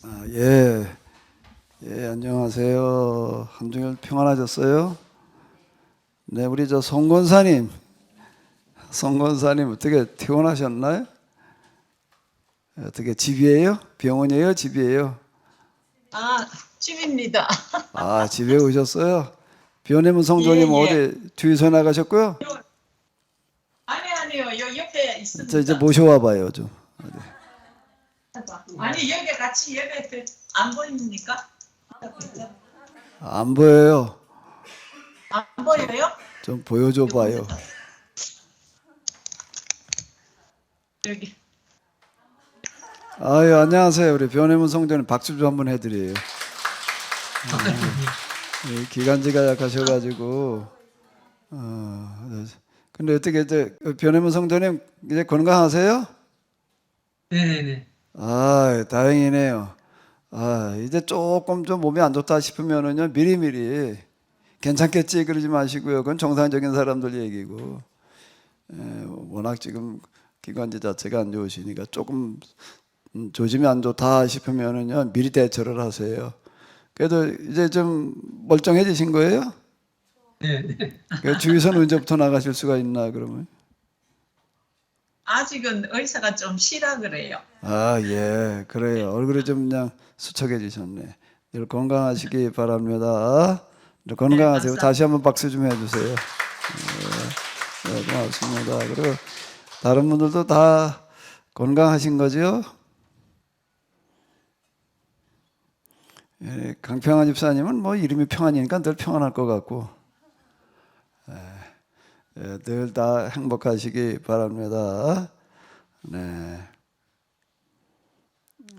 예, 안녕하세요. 한 주일 평안하셨어요? 네, 우리 송 권사님 어떻게 퇴원하셨나요? 어떻게 집이에요? 병원이에요? 집이에요? 집입니다. 집에 오셨어요? 변해문 성도님 예, 예. 어디 주유소 나가셨고요? 아니요. 옆에 저 이제 있습니다. 모셔와 봐요, 좀. 아니, 여기 같이 예배 안 보입니까? 안 보여요. 안 보여요? 좀 보여줘 봐요. 여기. 안녕하세요. 우리 변해문 성도님 박수 좀 한번 해드려요. 기관지가 약하셔가지고 근데 어떻게 이제 변해문 성도님 이제 건강하세요? 네네네. 다행이네요. 이제 조금 좀 몸이 안 좋다 싶으면은요 미리미리 괜찮겠지 그러지 마시고요. 그건 정상적인 사람들 얘기고 워낙 지금 기관지 자체가 안 좋으시니까 조금 조짐이 안 좋다 싶으면은요 미리 대처를 하세요. 그래도 이제 좀 멀쩡해지신 거예요? 네. 주위선 언제부터 나가실 수가 있나 그러면? 아직은 의사가 좀 쉬라 그래요. 예, 그래요. 얼굴이 좀 그냥 수척해지셨네. 늘 건강하시기 바랍니다. 늘 건강하세요. 감사합니다. 다시 한번 박수 좀 해주세요. 고맙습니다. 그리고 다른 분들도 다 건강하신 거죠? 강평한 집사님은 뭐 이름이 평안이니까 늘 평안할 것 같고, 늘 다 행복하시기 바랍니다. 네.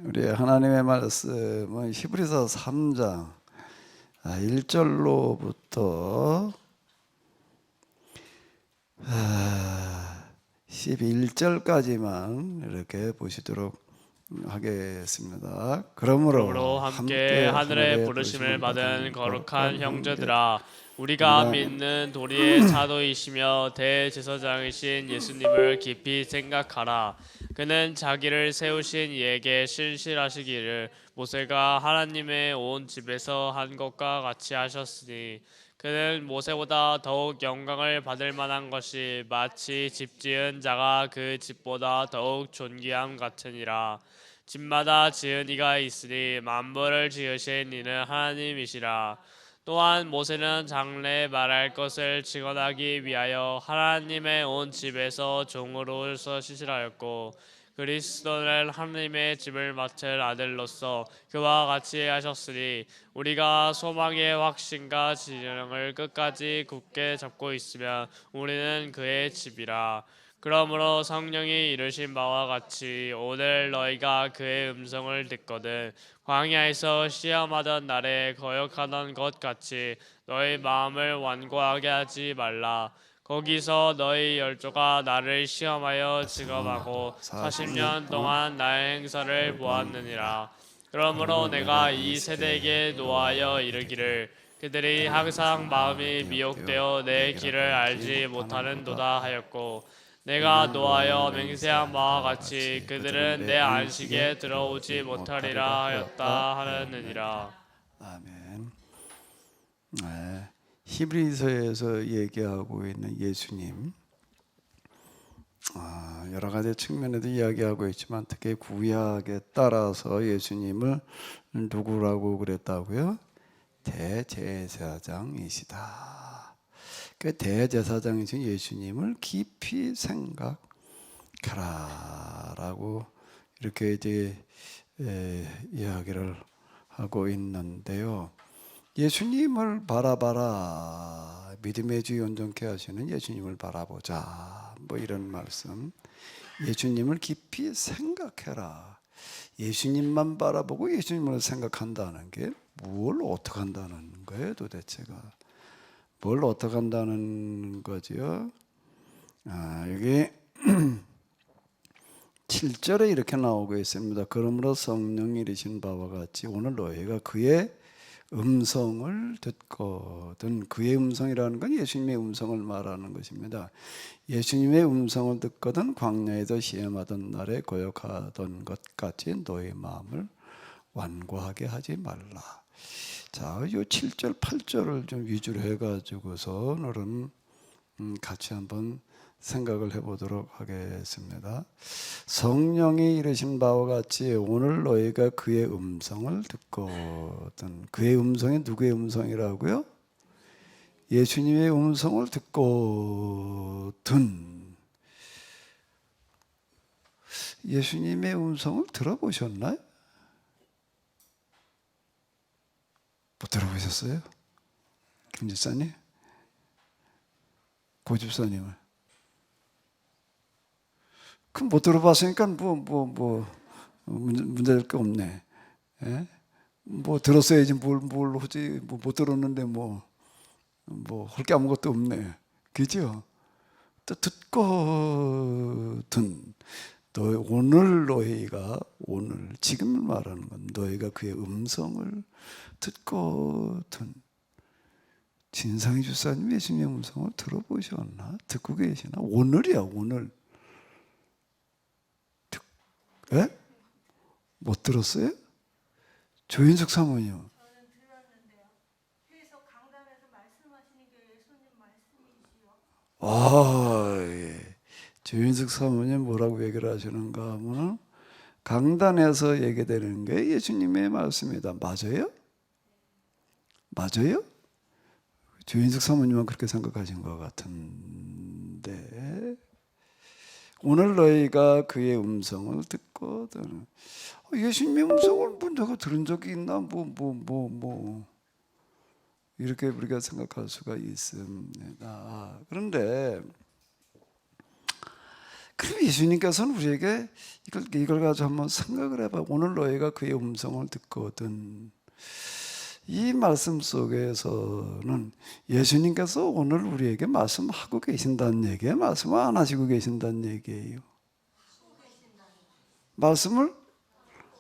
우리 하나님의 말씀은 히브리서 3장 1절로부터 11절까지만 이렇게 보시도록 하겠습니다. 그러므로 함께 하늘의 부르심을 받은 거룩한 형제들아, 우리가 믿는 도리의 사도이시며 대제사장이신 예수님을 깊이 생각하라. 그는 자기를 세우신 이에게 신실하시기를 모세가 하나님의 온 집에서 한 것과 같이 하셨으니, 그는 모세보다 더욱 영광을 받을 만한 것이 마치 집 지은 자가 그 집보다 더욱 존귀함 같으니라. 집마다 지은 이가 있으니 만물을 지으신 이는 하나님이시라. 또한 모세는 장래에 말할 것을 증언하기 위하여 하나님의 온 집에서 종으로서 시실하였고, 그리스도는 하나님의 집을 맡을 아들로서 그와 같이 하셨으니, 우리가 소망의 확신과 진영을 끝까지 굳게 잡고 있으면 우리는 그의 집이라. 그러므로 성령이 이르신 바와 같이 오늘 너희가 그의 음성을 듣거든 광야에서 시험하던 날에 거역하던 것 같이 너희 마음을 완고하게 하지 말라. 거기서 너희 열조가 나를 시험하여 증언하고 40년 동안 나의 행사를 보았느니라. 그러므로 내가 이 세대에게 노하여 이르기를 그들이 항상 마음이 미혹되어 내 길을 알지 못하는도다 하였고, 내가 노하여 맹세한 바와 같이 그들은 내 안식에 들어오지 못하리라 하였다 하느니라. 아멘. 히브리서에서 얘기하고 있는 예수님, 여러 가지 측면에도 이야기하고 있지만 특히 구약에 따라서 예수님을 누구라고 그랬다고요? 대제사장이시다. 그 대제사장이신 예수님을 깊이 생각하라라고 이렇게 이제 이야기를 하고 있는데요. 예수님을 바라봐라. 믿음의 주 온전케 하시는 예수님을 바라보자. 뭐 이런 말씀. 예수님을 깊이 생각해라. 예수님만 바라보고 예수님을 생각한다는 게 뭘 어떻게 한다는 거예요, 도대체가? 뭘 어떻게 한다는 거지요? 여기 7절에 이렇게 나오고 있습니다. 그러므로 성령이 이르신 바와 같이 오늘 너희가 그의 음성을 듣거든. 그의 음성이라는 건 예수님의 음성을 말하는 것입니다. 예수님의 음성을 듣거든 광야에서 시험하던 날에 거역하던 것 같이 너희 마음을 완고하게 하지 말라. 자, 요 7절, 8절을 좀 위주로 해가지고서 오늘은 같이 한번 생각을 해보도록 하겠습니다. 성령이 이르신 바와 같이 오늘 너희가 그의 음성을 듣거든. 그의 음성이 누구의 음성이라고요? 예수님의 음성을 듣거든. 예수님의 음성을 들어보셨나요? 못 들어보셨어요? 김 집사님? 고 집사님을? 그럼 못 들어봤으니까 문제될 게 없네. 예? 뭐 들었어야지 뭘 하지. 못 들었는데 할 게 아무것도 없네. 그죠? 또 듣거든. 오늘 너희가 지금 말하는 건 너희가 그의 음성을 듣거든. 진상희 주사님 예수님의 음성을 들어보셨나? 듣고 계시나? 오늘이야, 오늘. 예? 못 들었어요? 조인숙 사모님. 저는 들었는데요. 그래서 강단에서 말씀하시는 게 예수님 말씀이시요. 예. 조인숙 사모님 뭐라고 얘기를 하시는가 하면 강단에서 얘기되는 게 예수님의 말씀이다. 맞아요? 맞아요? 조인숙 사모님은 그렇게 생각하신 것 같은데 오늘 너희가 그의 음성을 듣거든. 예수님의 음성을 내가 들은 적이 있나? 이렇게 우리가 생각할 수가 있습니다. 그런데 그럼 예수님께서는 우리에게 이걸 가지고 한번 생각을 해봐. 오늘 너희가 그의 음성을 듣거든. 이 말씀 속에서는 예수님께서 오늘 우리에게 말씀하고 계신다는 얘기예요? 말씀을 안 하시고 계신다는 얘기예요? 말씀을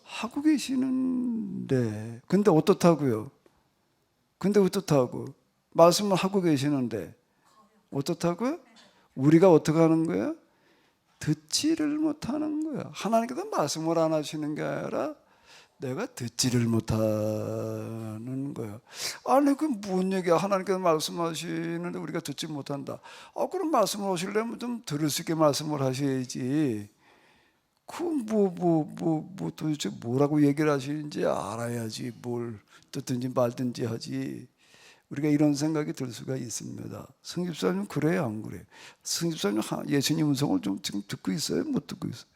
하고 계시는데 근데 어떻다고요? 말씀을 하고 계시는데 어떻다고요? 우리가 어떻게 하는 거예요? 듣지를 못하는 거예요. 하나님께서 말씀을 안 하시는 게 아니라 내가 듣지를 못하는 거예요. 아니 그 뭔 얘기야? 하나님께서 말씀하시는데 우리가 듣지 못한다. 그럼 말씀을 하시려면 좀 들을 수 있게 말씀을 하셔야지. 도대체 뭐라고 얘기를 하시는지 알아야지 뭘 듣든지 말든지 하지. 우리가 이런 생각이 들 수가 있습니다. 성집사님 그래요, 안 그래요? 성집사님 예수님 음성을 좀 지금 듣고 있어요? 못 듣고 있어요?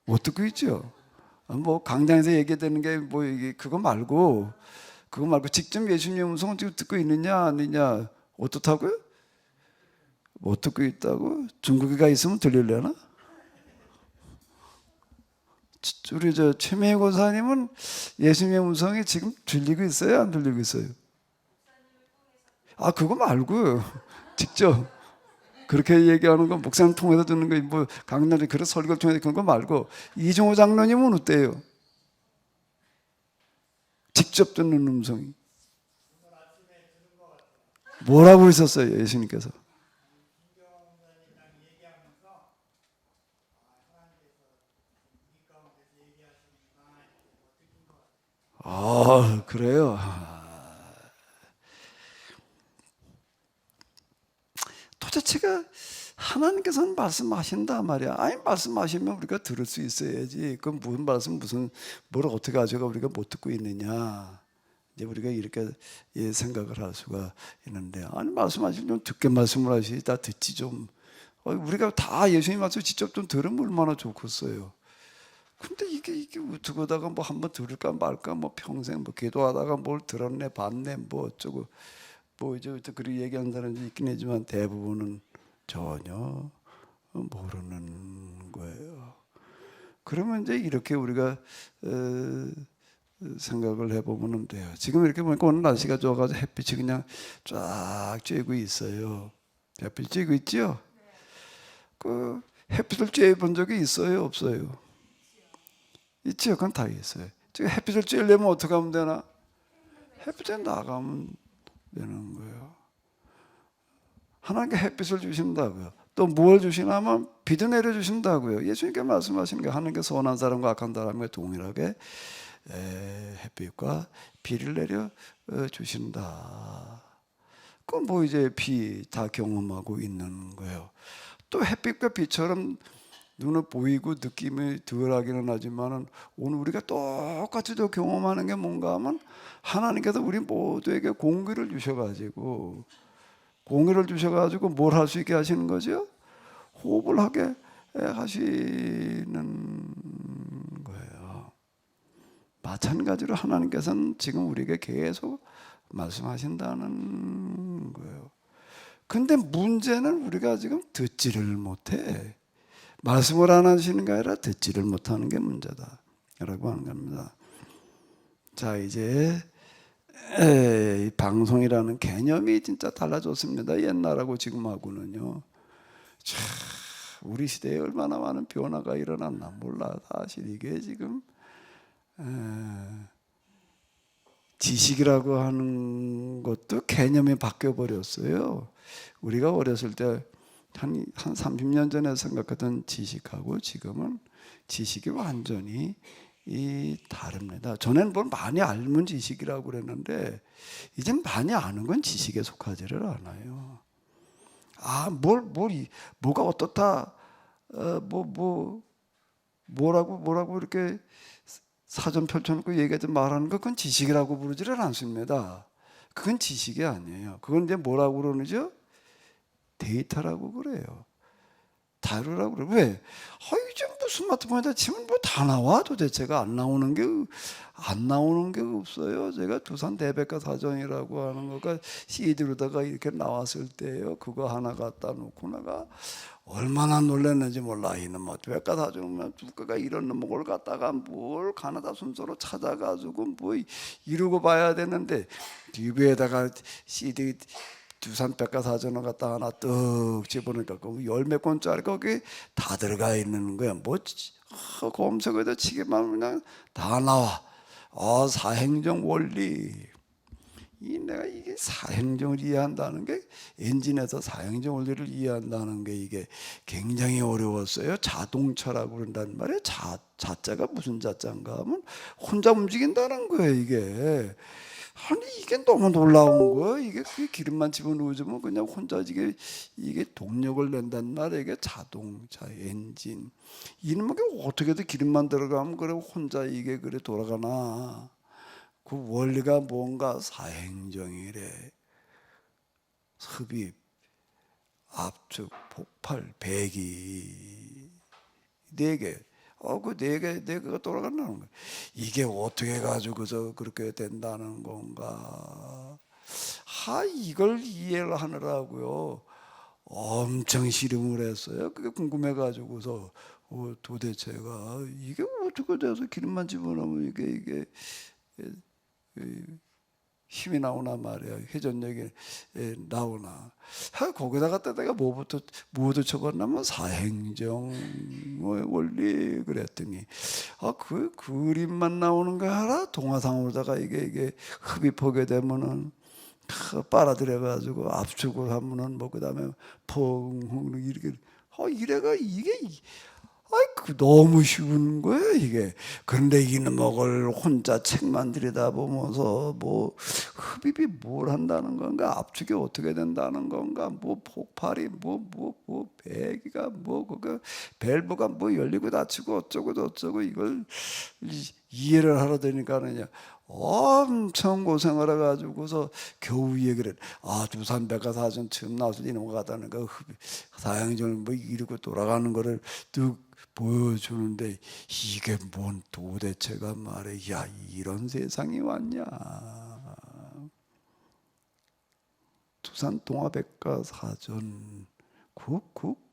못 듣고 있죠? 강당에서 얘기되는 게 이게 그거 말고 직접 예수님 음성을 지금 듣고 있느냐 아니냐 어떻다고요? 못 듣고 있다고? 중국에 가 있으면 들리려나? 우리 최명희 권사님은 예수님의 음성이 지금 들리고 있어요? 안 들리고 있어요? 그거 말고 직접 그렇게 얘기하는 건 목사님 통해서 듣는 거 강단에 그런 설교를 통해서 그런 거 말고 이종호 장로님은 어때요? 직접 듣는 음성이 뭐라고 하셨어요? 예수님께서 그래요? 도대체가 하나님께서는 말씀하신다 말이야. 아니 말씀하시면 우리가 들을 수 있어야지. 그럼 무슨 말씀 뭘 어떻게 가져가 우리가 못 듣고 있느냐. 이제 우리가 이렇게 생각을 할 수가 있는데 아니 말씀하시면 좀 듣게 말씀을 하시지 다 듣지 좀. 우리가 다 예수님 말씀 직접 좀 들으면 얼마나 좋겠어요. 근데 이게 어떻게 하다가 한번 들을까 말까 평생 기도하다가 뭘 들었네 봤네 어쩌고 이제 그렇게 얘기하는 사람이 있긴 하지만 대부분은 전혀 모르는 거예요. 그러면 이제 이렇게 우리가 생각을 해보면 돼요. 지금 이렇게 보니까 오늘 날씨가 좋아가지고 햇빛이 그냥 쫙 쬐고 있어요. 햇빛 쬐고 있죠? 그 햇빛을 쬐본 적이 있어요? 없어요? 있죠? 그건 다 있어요. 지금 햇빛을 쬐려면 어떻게 하면 되나? 햇빛에 나가면 되는 거예요. 하나님께 햇빛을 주신다고요. 또 뭘 주시냐면 비도 내려주신다고요. 예수님께 말씀하시는 게 하나님께 선한 사람과 악한 사람과 동일하게 햇빛과 비를 내려 주신다. 그건 뭐 이제 비 다 경험하고 있는 거예요. 또 햇빛과 비처럼 눈에 보이고 느낌이 덜하기는 하지만은 오늘 우리가 똑같이 또 경험하는 게 뭔가 하면 하나님께서 우리 모두에게 공기를 주셔가지고 뭘 할 수 있게 하시는 거죠? 호흡을 하게 하시는 거예요. 마찬가지로 하나님께서는 지금 우리에게 계속 말씀하신다는 거예요. 근데 문제는 우리가 지금 듣지를 못해. 말씀을 안 하시는 게 아니라 듣지를 못하는 게 문제다 라고 하는 겁니다. 자, 이제 방송이라는 개념이 진짜 달라졌습니다. 옛날하고 지금하고는요. 참 우리 시대에 얼마나 많은 변화가 일어났나 몰라. 사실 이게 지금 지식이라고 하는 것도 개념이 바뀌어 버렸어요. 우리가 어렸을 때 한 30년 전에 생각하던 지식하고 지금은 지식이 완전히 다릅니다. 전에는 뭘 많이 알면 지식이라고 그랬는데 이젠 많이 아는 건 지식에 속하지를 않아요. 뭐가 어떻다, 뭐라고 이렇게 사전 펼쳐놓고 얘기하지 말하는 거 그건 지식이라고 부르지를 않습니다. 그건 지식이 아니에요. 그건 이제 뭐라고 그러는지요? 데이터라고 그래요. 자료라고 그래요. 왜? 이제 뭐 스마트폰에다 치면 뭐 다 나와. 도대체가 안 나오는 게 없어요. 제가 두산 대백과사전이라고 하는 거가 CD로다가 이렇게 나왔을 때예요. 그거 하나 갖다 놓고 내가 얼마나 놀랐는지 몰라. 이놈 뭐 백과사전이면 두께가 이런 놈을 갖다가 뭘 가나다 순서로 찾아가지고 뭐 이러고 봐야 되는데 TV에다가 CD 두산 백과사전을 갖다 하나 떡 집어넣으니까 열 몇 권짜리 거기 다 들어가 있는 거야. 뭐 검색에다 치기만 하면 그냥 다 나와. 사행정 원리. 내가 이게 사행정을 이해한다는 게 엔진에서 사행정 원리를 이해한다는 게 이게 굉장히 어려웠어요. 자동차라고 그런단 말이에요. 자자가 무슨 자자인가 하면 혼자 움직인다는 거예요. 이게. 아니 이게 너무 놀라운 거예요. 이게 기름만 집어넣으면 그냥 혼자 이게 동력을 낸단 말이에요. 이게 자동차 엔진. 이놈의 어떻게든 기름만 들어가면 그래 혼자 이게 그래 돌아가나. 그 원리가 뭔가 사행정이래. 흡입, 압축, 폭발, 배기 4개. 그 4개가 돌아간다는 거예요. 이게 어떻게 가지고서 그렇게 된다는 건가. 이걸 이해를 하느라고요. 엄청 실험을 했어요. 그게 궁금해가지고서 도대체가 이게 어떻게 돼서 기름만 집어넣으면 이게 힘이 나오나 말이야. 회전력이 나오나. 거기다가 내가 뭐부터 적었냐면 사행정 원리 그랬더니 그 그림만 나오는 거 알아? 동화상으로다가 이게 흡입하게 되면은 빨아들여 가지고 압축을 하면은 뭐 그다음에 펑 이렇게 이래가 이게 너무 쉬운 거예요 이게. 그런데 이놈을 혼자 책만 들여다보면서 뭐 흡입이 뭘 한다는 건가, 압축이 어떻게 된다는 건가, 뭐 폭발이 뭐 배기가 뭐 그거 밸브가 뭐 열리고 닫히고 어쩌고 저쩌고 이걸 이해를 하러 되니까는 엄청 고생을 해가지고서 겨우 얘기를 두산 백과사전 처음 나왔을 때 이런 거 같다는 거 사행정을 뭐 이러고 돌아가는 거를 뚝 보여주는데 이게 뭔 도대체가 말이야. 이런 세상이 왔냐. 두산 동화백과사전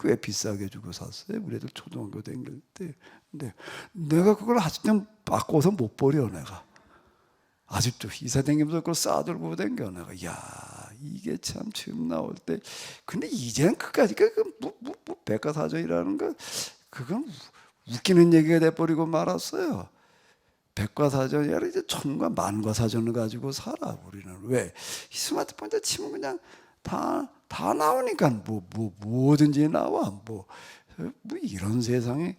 꽤 비싸게 주고 샀어요. 우리 애들 초등학교 다닐 때. 근데 내가 그걸 아직도 바꿔서 못 버려. 내가 아직도 이사 다니면서 그걸 싸들고 댕겨. 내가 이게 참 처음 나올 때. 근데 이제는 그까지 백과사전이라는 거 그건 웃기는 얘기가 돼버리고 말았어요. 백과사전이 아니라 이제 천과 만과사전을 가지고 살아 우리는. 왜? 스마트폰에 치면 그냥 다 나오니까 뭐든지 나와. 뭐 이런 세상에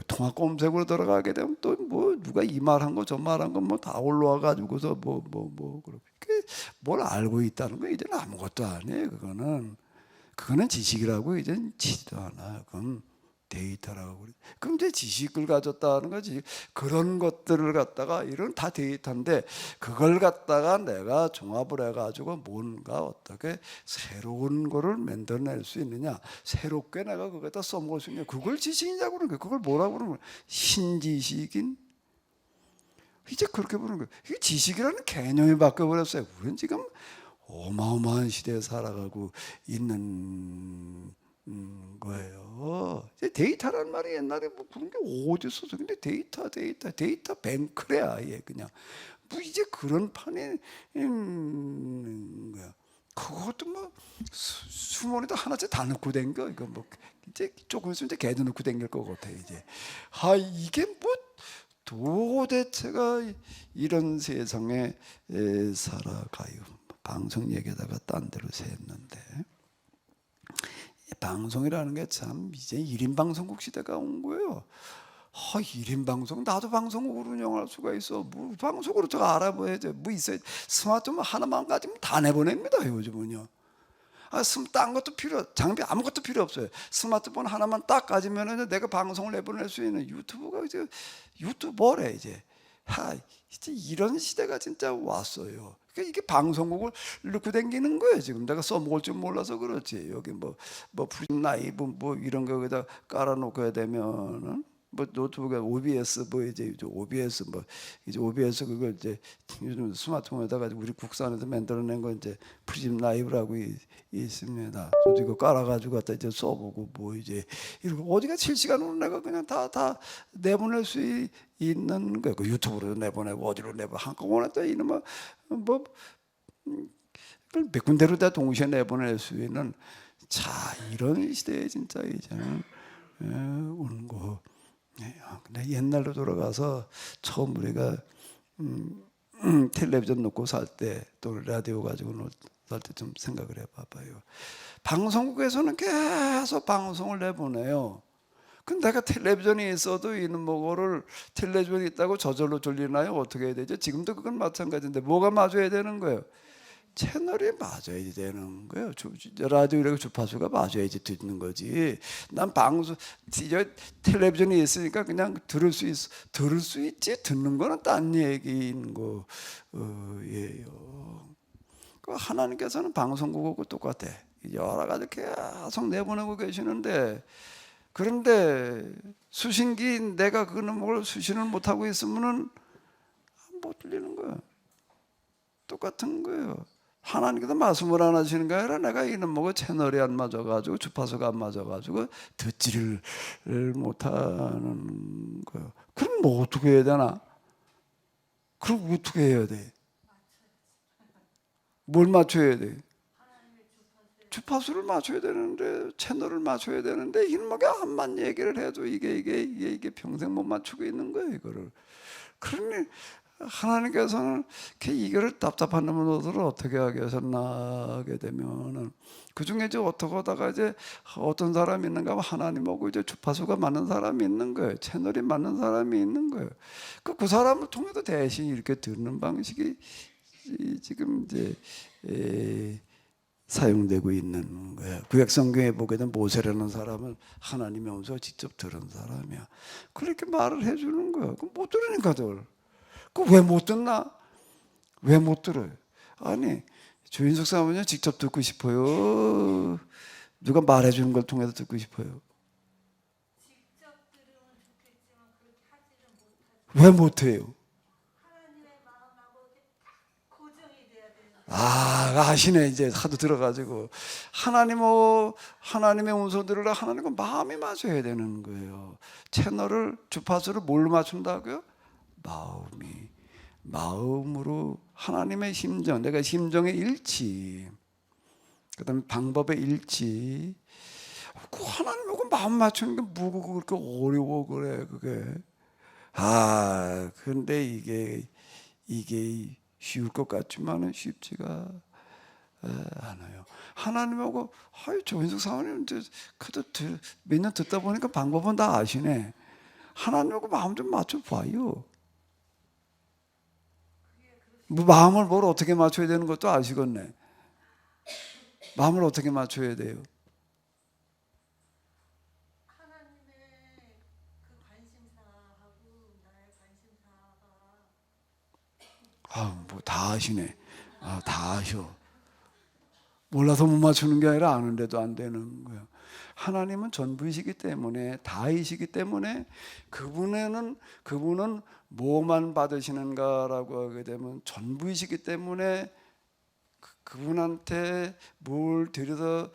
통합 검색으로 들어가게 되면 또 뭐 누가 이 말한 거 저 말한 거 뭐 다 올라와 가지고서 그렇게 뭘 알고 있다는 거 이제는 아무것도 아니에요. 그거는 지식이라고 이제는 치지도 않아. 그건 데이터라고 그래. 그럼 이제 지식을 가졌다는 거지. 그런 것들을 갖다가 이런 다 데이터인데 그걸 갖다가 내가 종합을 해가지고 뭔가 어떻게 새로운 거를 만들어낼 수 있느냐, 새롭게 내가 그거에다 써먹을 수 있느냐, 그걸 지식이냐고 그러는 거야. 그걸 뭐라고 그러는 거야? 신지식인? 이제 그렇게 보는 거예요. 이게 지식이라는 개념이 바뀌어버렸어요. 우리는 지금 어마어마한 시대에 살아가고 있는 거예요. 데이터라는 말이 옛날에 뭐 그런 게 어디 있었어? 근데 데이터 뱅크래 아예 그냥. 뭐 이제 그런 판이 있는 거야. 그것도 뭐 수mon에다 하나씩 다 넣고 댕겨. 이거 뭐 이제 조금 있으면 이제 개도 넣고 댕길 것 같아 이제. 이게 뭐 도대체가 이런 세상에 살아가요. 방송 얘기하다가 딴 데로 샜는데. 방송이라는 게 참 이제 1인 방송국 시대가 온 거예요. 1인 방송, 나도 방송국으로 운영할 수가 있어. 뭐 방송으로 제가 알아봐야죠. 뭐 있어요. 스마트폰 하나만 가지면 다 내보냅니다 요즘은요. 딴 것도 장비 아무것도 필요 없어요. 스마트폰 하나만 딱 가지면은 내가 방송을 내보낼 수 있는 유튜브가 이제 유튜버래 이제. 이제 이런 시대가 진짜 왔어요. 그러니까 이게 방송국을 넣고 다니는 거예요. 지금 내가 써먹을 줄 몰라서 그렇지. 여기 뭐 프림 라이브 뭐 이런 거에다 깔아놓고 해야 되면은 뭐 노트북에 OBS 뭐 이제 OBS 뭐 이제 OBS 그걸 이제 요즘 스마트폰에다가 우리 국산에서 만들어낸 거 이제 프림 라이브라고 있습니다. 저도 이거 깔아가지고 갖다 이제 써보고 뭐 이제 이러고 어디가 실시간으로 내가 그냥 다 내보낼 수 있는 거예요. 그 유튜브로 내보내고 어디로 내보내고 한꺼번에 또 이놈의 몇 군데로 다 동시에 내보낼 수 있는 이런 시대에 진짜 이제는 오는 거. 근데 옛날로 돌아가서 처음 우리가 텔레비전 놓고 살 때 또 라디오 가지고 살 때 좀 생각을 해봐봐요. 방송국에서는 계속 방송을 내보내요. 근데 내가 텔레비전이 있어도 이는 뭐를 텔레비전이 있다고 저절로 졸리나요? 어떻게 해야 되죠? 지금도 그건 마찬가지인데 뭐가 맞아야 되는 거예요? 채널이 맞아야 되는 거예요. 라디오라고 주파수가 맞아야지 듣는 거지. 난 텔레비전이 있으니까 그냥 들을 수 있지. 듣는 거는 딴 얘기인 거예요. 하나님께서는 방송국하고 똑같아. 여러 가지 계속 내보내고 계시는데 그런데 수신기 내가 그는 뭘 수신을 못하고 있으면은 못 들리는 거예요. 똑같은 거예요. 하나님께서 말씀을 안 하시는 게 아니라 내가 이는 뭐고 채널이 안 맞아가지고 주파수가 안 맞아가지고 듣지를 못하는 거예요. 그럼 뭐 어떻게 해야 되나? 그럼 어떻게 해야 돼? 뭘 맞춰야 돼? 주파수를 맞춰야 되는데 채널을 맞춰야 되는데 이놈에게 한만 얘기를 해도 이게 평생 못 맞추고 있는 거예요 이거를. 그러니 하나님께서는 이거를 답답한 놈들을 어떻게 하게 하셨나 게 되면은 그 중에 이제 어떻게 하다가 이제 어떤 사람이 있는가 하면 하나님하고 이제 주파수가 맞는 사람이 있는 거예요. 채널이 맞는 사람이 있는 거예요. 그 사람을 통해서 대신 이렇게 듣는 방식이 지금 이제 사용되고 있는 거예요. 구약성경에 보게 되면 모세라는 사람은 하나님의 음성을 직접 들은 사람이야. 그렇게 말을 해주는 거야. 그럼 못 들으니까들. 왜 못 듣나? 왜 못 들어요? 아니 조인숙 사모님 직접 듣고 싶어요? 누가 말해주는 걸 통해서 듣고 싶어요? 직접 들으면 좋겠지만 그렇게 하지는 못하죠. 왜 못해요? 하나님의 마음하고 이렇게 딱 고정이 돼야 되는. 아시네. 이제 하도 들어가지고 하나님의 음성 들으라 하나님과 마음이 맞아야 되는 거예요. 채널을 주파수를 뭘로 맞춘다고요? 마음으로 하나님의 심정, 내가 심정의 일치, 그다음에 방법의 일치. 그 하나님하고 마음 맞추는 게 뭐고 그렇게 어려워 그래 그게. 근데 이게 쉬울 것 같지만은 쉽지가 않아요. 하나님하고 조인숙 사모님 그래도 몇 년 듣다 보니까 방법은 다 아시네. 하나님하고 마음 좀 맞춰봐요. 뭐 마음을 뭘 어떻게 맞춰야 되는 것도 아시겠네. 마음을 어떻게 맞춰야 돼요? 하나님의 그 관심사하고 나의 관심사가 뭐 다 아시네. 다 아셔. 몰라서 못 맞추는 게 아니라 아는데도 안 되는 거예요. 하나님은 전부이시기 때문에, 다이시기 때문에 그분은 뭐만 받으시는가라고 하게 되면 전부이시기 때문에 그분한테 뭘 드려서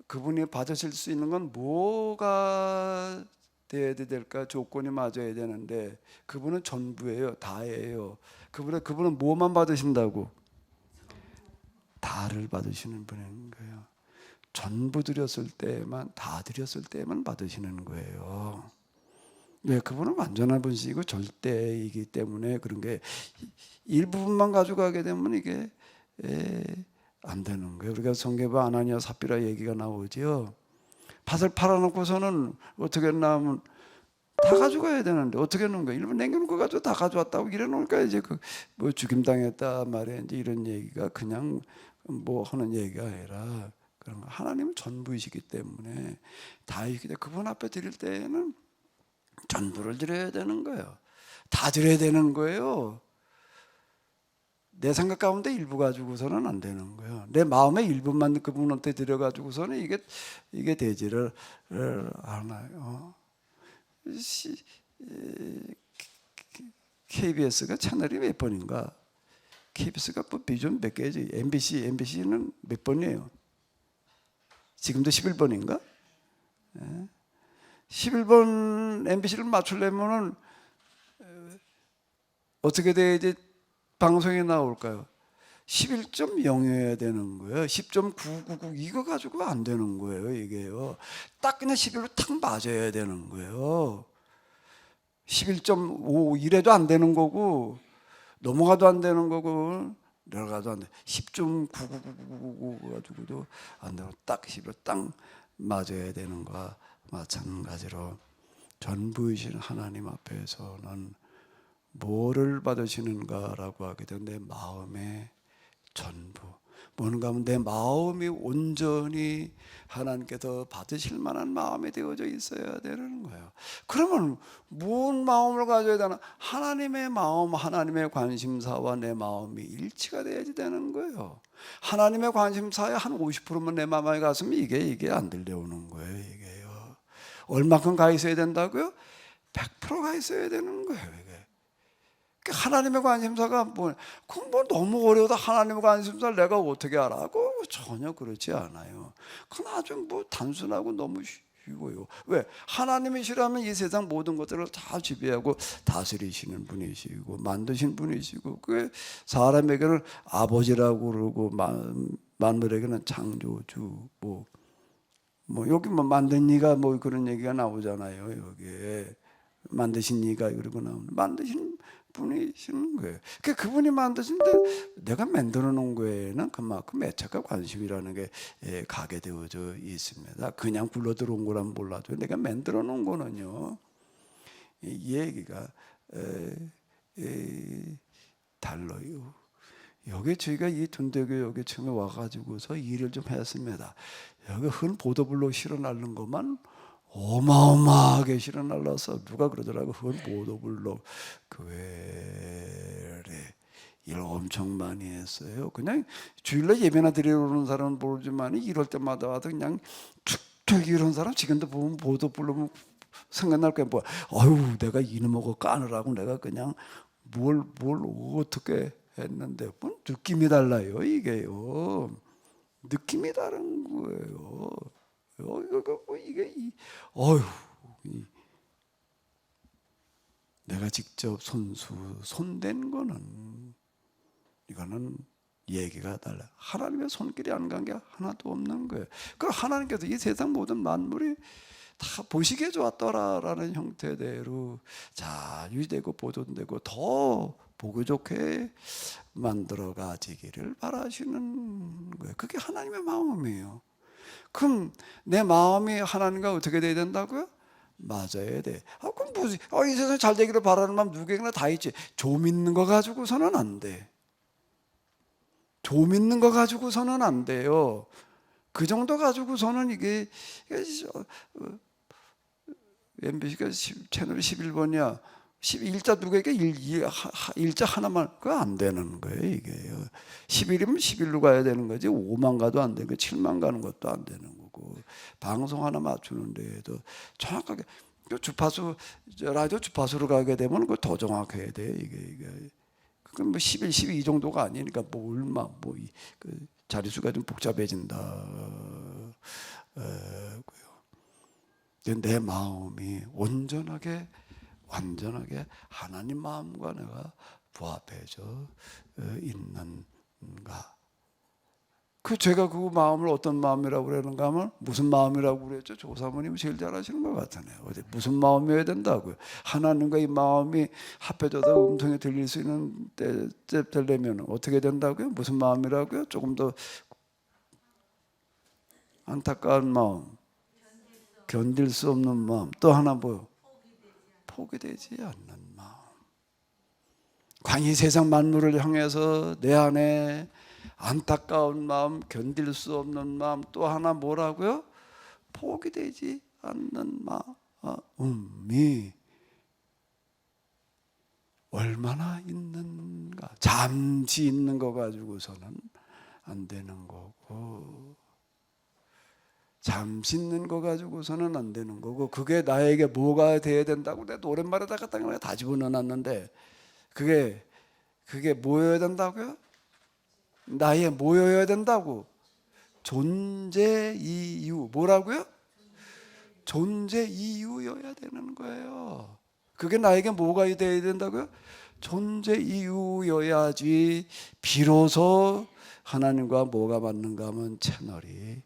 그분이 받으실 수 있는 건 뭐가 돼야 될까? 조건이 맞아야 되는데 그분은 전부예요. 다예요. 그분은 뭐만 받으신다고? 다를 받으시는 분인 거예요. 전부 드렸을 때만, 다 드렸을 때만 받으시는 거예요. 네, 그분은 완전한 분이시고 절대이기 때문에 그런 게 일부분만 가져가게 되면 이게 안 되는 거예요. 우리가 성경에 아나니아 삽비라 얘기가 나오죠. 밭을 팔아놓고서는 어떻게 했나 하면 다 가져가야 되는데 어떻게 하는 거예요? 일본 남겨놓은 거 가지고 다 가져왔다고 이래 놓으니까 이제 뭐 죽임당했다 말이야. 이제 이런 얘기가 그냥 뭐 하는 얘기가 아니라 그런 거. 하나님은 전부이시기 때문에 다이시기 때문에 그분 앞에 드릴 때에는 전부를 드려야 되는 거예요. 다 드려야 되는 거예요. 내 생각 가운데 일부 가지고서는 안 되는 거예요. 내 마음의 일부만 그분한테 드려가지고서는 이게 되지를 않아요. KBS가 채널이 몇 번인가? KBS가 뭐 비전 몇 개지? MBC는 몇 번이에요? 지금도 11번인가? 11번 MBC를 맞추려면은 어떻게 돼야지 방송에 나올까요? 11.0이어야 되는 거예요. 10.999 이거 가지고 안 되는 거예요. 이게요. 딱 그냥 11로 탁 맞아야 되는 거예요. 11.5 이래도 안 되는 거고 넘어가도 안 되는 거고 내려가도 안 돼. 10.999 가지고도 안 되고 딱 11로 딱 맞아야 되는 거와 마찬가지로 전부이신 하나님 앞에서는 뭐를 받으시는가라고 하게 되면 내 마음의 전부. 뭔가 하면 내 마음이 온전히 하나님께서 받으실 만한 마음이 되어져 있어야 되는 거예요. 그러면 무슨 마음을 가져야 되나? 하나님의 마음, 하나님의 관심사와 내 마음이 일치가 돼야지 되는 거예요. 하나님의 관심사에 한 50%만 내 마음에 갔으면 이게 안 들려오는 거예요. 이게요. 얼마큼 가 있어야 된다고요? 100%가 있어야 되는 거예요. 이게. 하나님의 관심사가 뭐 너무 어려워도 하나님의 관심사를 내가 어떻게 알아고 전혀 그렇지 않아요. 그건 아주 뭐 단순하고 너무 쉬워요. 왜? 하나님이시라면 이 세상 모든 것들을 다 지배하고 다스리시는 분이시고 만드신 분이시고 그 사람에게는 아버지라고 그러고 만물에게는 창조주 뭐 여기 뭐 만든 이가 뭐 그런 얘기가 나오잖아요. 여기에 만드신 이가 그러고 나오는 만드신 분이시는 거예요. 그분이 만드신데 내가 만들어 놓은 거에는 그만큼 애착과 관심이라는 게 가게 되어져 있습니다. 그냥 굴러 들어온 거라면 몰라도 내가 만들어 놓은 거는요. 이 얘기가 달라요. 여기 저희가 이 둔대교 여기 처음에 와가지고서 일을 좀 했습니다. 여기 흔 보도블록 실어 날른 것만 어마어마하게 실어 날라서 누가 그러더라고. 그건 보도블록 교회에 일 엄청 많이 했어요. 그냥 주일날 예배나 드리러 오는 사람은 모르지만 이럴 때마다 와도 그냥 툭툭 이런 사람 지금도 보면 보도블록 생각날 거야. 뭐 아유 내가 이놈하고 까느라고 내가 그냥 뭘 어떻게 했는데 뭐 느낌이 달라요. 이게요. 느낌이 다른 거예요. 이게 내가 직접 손댄 거는 이거는 얘기가 달라. 하나님의 손길이 안 간 게 하나도 없는 거예요. 그 하나님께서 이 세상 모든 만물이 다 보시기에 좋았더라라는 형태대로 자 유지되고 보존되고 더 보기 좋게 만들어 가지기를 바라시는 거예요. 그게 하나님의 마음이에요. 그럼 내 마음이 하나님과 어떻게 돼야 된다고요? 맞아야 돼. 그럼 뭐지? 이 세상에 잘 되기를 바라는 마음 누구에게나 다 있지. 좀 있는 거 가지고서는 안 돼. 좀 있는 거 가지고서는 안 돼요. 그 정도 가지고서는 이게 MBC가 채널 11번이야. 11자 누구에게 일자 하나만 그거 안 되는 거예요. 이게 11이면 11로 가야 되는 거지. 5만 가도 안 되고 7만 가는 것도 안 되는 거고 방송 하나 맞추는 데에도 정확하게 주파수 라디오 주파수로 가게 되면 그거 더 정확해야 돼. 이게 그건 뭐 11, 12 정도가 아니니까 뭐 얼마 그 자릿수가 좀 복잡해진다. 내 마음이 완전하게 하나님 마음과 내가 부합해져 있는가? 제가 그 마음을 어떤 마음이라고 그러는가 하면 무슨 마음이라고 그랬죠? 조사모님이 제일 잘 아시는 것 같으네요. 무슨 마음이어야 된다고요? 하나님과 이 마음이 합해져서 음성이 들릴 수 있는 때 되려면 어떻게 된다고요? 무슨 마음이라고요? 조금 더 안타까운 마음, 견딜 수 없는 마음, 또 하나 뭐요? 포기되지 않는 마음. 광이 세상 만물을 향해서 내 안에 안타까운 마음, 견딜 수 없는 마음, 또 하나 뭐라고요? 포기되지 않는 마음이 얼마나 있는가? 잠시 있는 거 가지고서는 안 되는 거고, 잠시 있는 거 가지고서는 안 되는 거고, 그게 나에게 뭐가 돼야 된다고 내가 노랫말에다 갖다 다 집어넣어놨는데 그게 뭐여야 된다고요? 나의 뭐여야 된다고? 존재 이유. 뭐라고요? 존재 이유여야 되는 거예요. 그게 나에게 뭐가 돼야 된다고요? 존재 이유여야지 비로소 하나님과 뭐가 맞는가 하면 채널이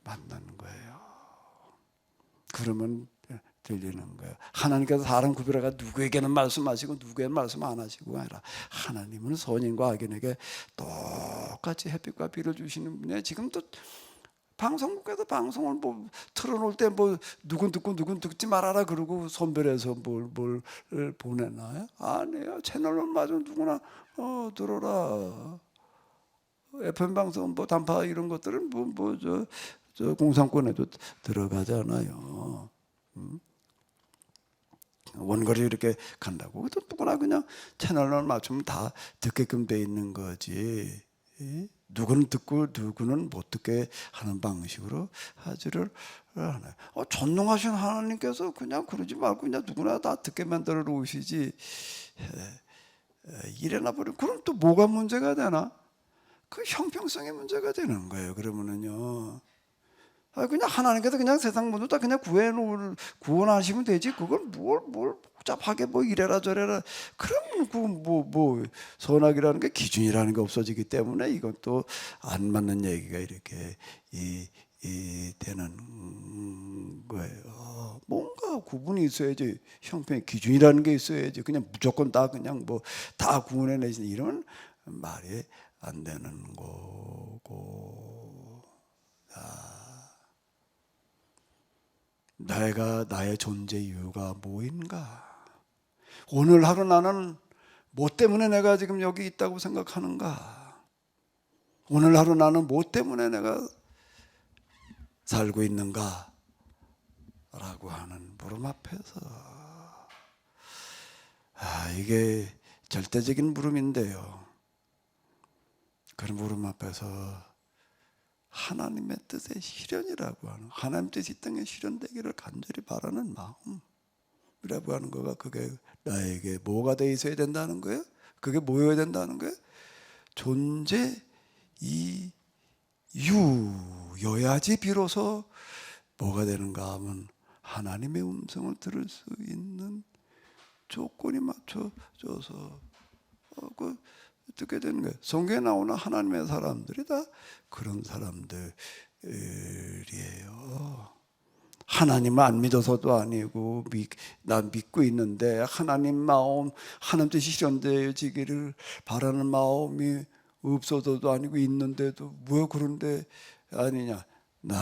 만나는 거예요. 그러면 들리는 거예요. 하나님께서 사람 구별해가 누구에게는 말씀하시고 누구에게는 말씀 안 하시고 아니라 하나님은 선인과 악인에게 똑같이 햇빛과 비를 주시는 분이에요. 지금도 방송국에서 방송을 뭐 틀어놓을 때 뭐 누군 듣고 누군 듣지 말아라 그러고 선별해서 뭘 보내나요? 아니에요. 채널은 마저 누구나 들어라. FM 방송 뭐 단파 이런 것들은 저 공산권에도 들어가잖아요. 원거리 이렇게 간다고. 그래도 누구나 그냥 채널을 맞추면 다 듣게끔 돼 있는 거지. 누구는 듣고 누구는 못 듣게 하는 방식으로 하지를 않아요. 전능하신 하나님께서 그냥 그러지 말고 그냥 누구나 다 듣게 만들어 놓으시지. 이래나 버리면 그럼 또 뭐가 문제가 되나? 그 형평성의 문제가 되는 거예요. 그러면은요. 그냥 하나님께서 그냥 세상 모두 다 그냥 구원하시면 되지. 그걸 뭘 복잡하게 뭐 이래라 저래라. 그러면 그 선악이라는 게 기준이라는 게 없어지기 때문에 이건 또 안 맞는 얘기가 이렇게 되는 거예요. 뭔가 구분이 있어야지. 형평의 기준이라는 게 있어야지. 그냥 무조건 다 그냥 뭐 다 구분해내지 이런 말이 안 되는 거고. 나의 존재 이유가 뭐인가? 오늘 하루 나는 뭐 때문에 내가 지금 여기 있다고 생각하는가? 오늘 하루 나는 뭐 때문에 내가 살고 있는가? 라고 하는 물음 앞에서 이게 절대적인 물음인데요. 그런 물음 앞에서 하나님의 뜻의 실현이라고 하는, 하나님 뜻이 이 땅에 실현되기를 간절히 바라는 마음이라고 하는 거가 그게 나에게 뭐가 돼 있어야 된다는 거예요? 그게 뭐여야 된다는 거예요? 존재 이유여야지 비로소 뭐가 되는가 하면 하나님의 음성을 들을 수 있는 조건이 맞춰져서 듣게 되는 거예요. 성경에 나오는 하나님의 사람들이 다 그런 사람들이에요. 하나님을 안 믿어서도 아니고 난 믿고 있는데 하나님 마음, 하나님 뜻이 실현되어지기를 바라는 마음이 없어서도 아니고 있는데도 왜 그런데 아니냐?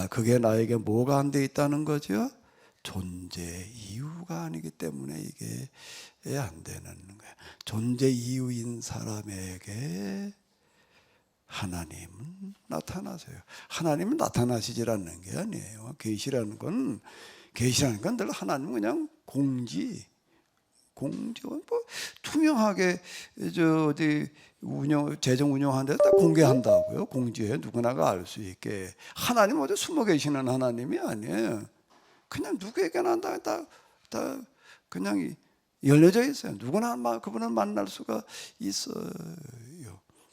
그게 나에게 뭐가 안 돼 있다는 거죠? 존재 이유가 아니기 때문에 이게 안 되는 거야. 존재 이유인 사람에게 하나님은 나타나세요. 하나님은 나타나시질 않는 게 아니에요. 계시라는 건 늘 하나님은 그냥 공지 뭐 투명하게 어디 재정 운영하는데 다 공개한다고요. 공지해 누구나가 알 수 있게. 하나님 어디 숨어 계시는 하나님이 아니에요. 그냥 누구에게나 다 그냥 열려져 있어요. 누구나 그분을 만날 수가 있어요.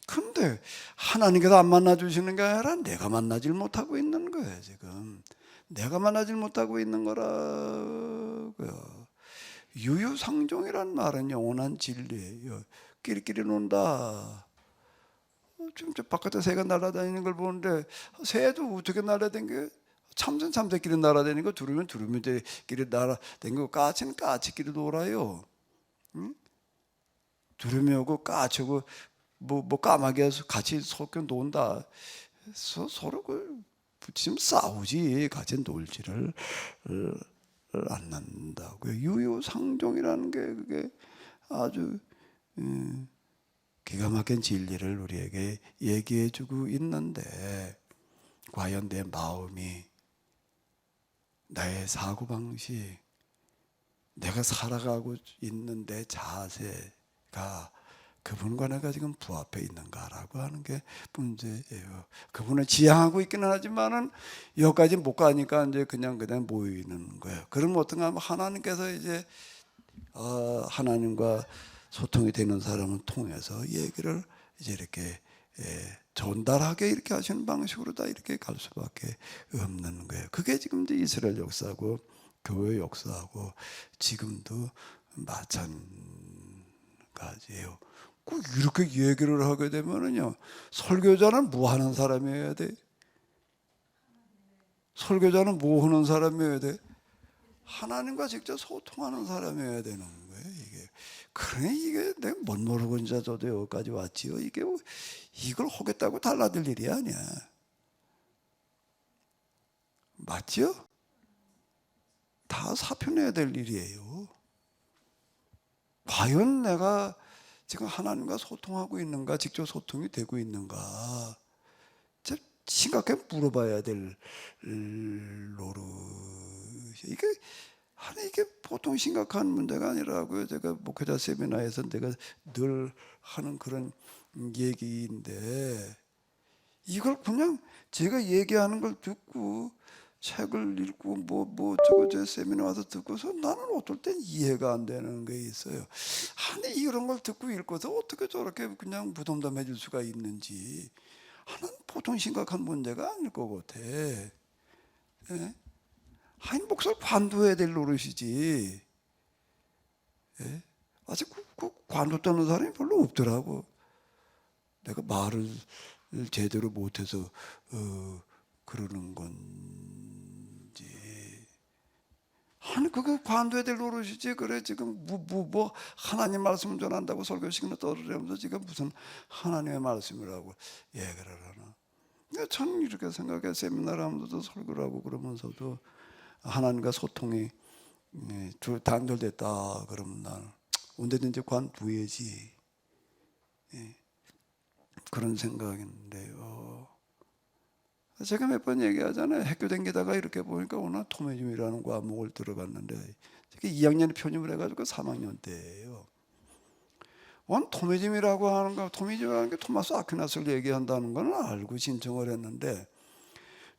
근데 하나님께서 안 만나주시는 게 아니라 내가 만나질 못하고 있는 거예요. 지금 내가 만나질 못하고 있는 거라고요. 유유상종이란 말은 영원한 진리예요. 끼리끼리 논다. 지금 저 바깥에 새가 날아다니는 걸 보는데 새도 어떻게 날아다니는 게 참새끼리 날아다니는 거 두루미끼리 날아다니고 까치는 까치끼리 놀아요. 응? 두루미하고 까치하고 뭐 까마귀하고 같이 섞여 논다. 서로 부딪히면 싸우지 같이 놀지를 않는다고요. 유유상종이라는 게 그게 아주 기가 막힌 진리를 우리에게 얘기해주고 있는데 과연 내 마음이 나의 사고방식 내가 살아가고 있는 내 자세가 그분과 내가 지금 부합해 있는가라고 하는 게 문제예요. 그분을 지향하고 있기는 하지만은 여기까지 못 가니까 이제 그냥 모이는 거예요. 그럼 어떤가 하면 하나님께서 이제 하나님과 소통이 되는 사람을 통해서 얘기를 이제 이렇게 전달하게 이렇게 하시는 방식으로 다 이렇게 갈 수밖에 없는 거예요. 그게 지금 이제 이스라엘 역사고 교회 역사하고 지금도 마찬가지예요. 꼭 이렇게 얘기를 하게 되면은요, 설교자는 뭐 하는 사람이어야 돼? 설교자는 뭐 하는 사람이어야 돼? 하나님과 직접 소통하는 사람이어야 되는 거예요, 이게. 그러니 이게 내가 못 모르고 이제 저도 여기까지 왔지요. 이걸 하겠다고 달라질 일이 아니야. 맞죠? 다 사표내야 될 일이에요. 과연 내가 지금 하나님과 소통하고 있는가, 직접 소통이 되고 있는가, 심각하게 물어봐야 될 노릇이. 이게 보통 심각한 문제가 아니라고요. 제가 목회자 세미나에서 내가 늘 하는 그런 얘기인데, 이걸 그냥 제가 얘기하는 걸 듣고 책을 읽고 제 세미나 와서 듣고서 나는 어떨 땐 이해가 안 되는 게 있어요. 아니 이런 걸 듣고 읽고서 어떻게 저렇게 그냥 무덤덤해질 수가 있는지. 하나는 보통 심각한 문제가 아닐 것 같아. 예? 아니 목사를 관둬야 될 노릇이지. 예? 아직 관뒀다는 사람이 별로 없더라고. 내가 말을 제대로 못해서 그러는 건지. 아니 그거 관둬야 될 노릇이지. 그래 지금 하나님 말씀을 전한다고 설교 시간을 떠들면서 지금 무슨 하나님의 말씀이라고 얘기를 하나. 저는 이렇게 생각해. 세미나를 하면서도 설교를 하고 그러면서도 하나님과 소통이 단절됐다 그러면 난 언제든지 관두어야지. 그런 생각인데요. 제가 몇 번 얘기하잖아요. 학교 다니다가 이렇게 보니까 오늘 토미즘이라는 과목을 들어갔는데 2학년에 편입을 해가지고 3학년 때예요. 토미즘이라고 하는 거, 토미즘이라는 게 토마스 아퀴나스를 얘기한다는 건 알고 신청을 했는데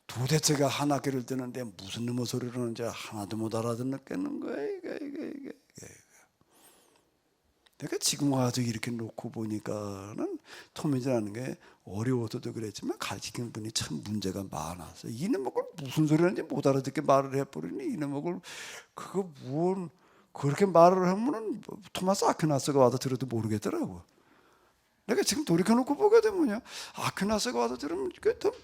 도대체가 한 학기를 듣는데 무슨 놈의 소리를 하는지 하나도 못 알아듣겠는 거예요. 이게. 내가 지금 와서 이렇게 놓고 보니까는 토미즘이라는 게 어려워서도 그랬지만 가르치는 분이 참 문제가 많아서 이놈의 걸 무슨 소리 하는지 못 알아듣게 말을 해버리니 이놈의 걸 그거 그렇게 말을 하면은 토마스 아퀴나스가 와서 들어도 모르겠더라고. 내가 지금 돌이켜놓고 보게 되면요, 아퀴나스가 와서 들으면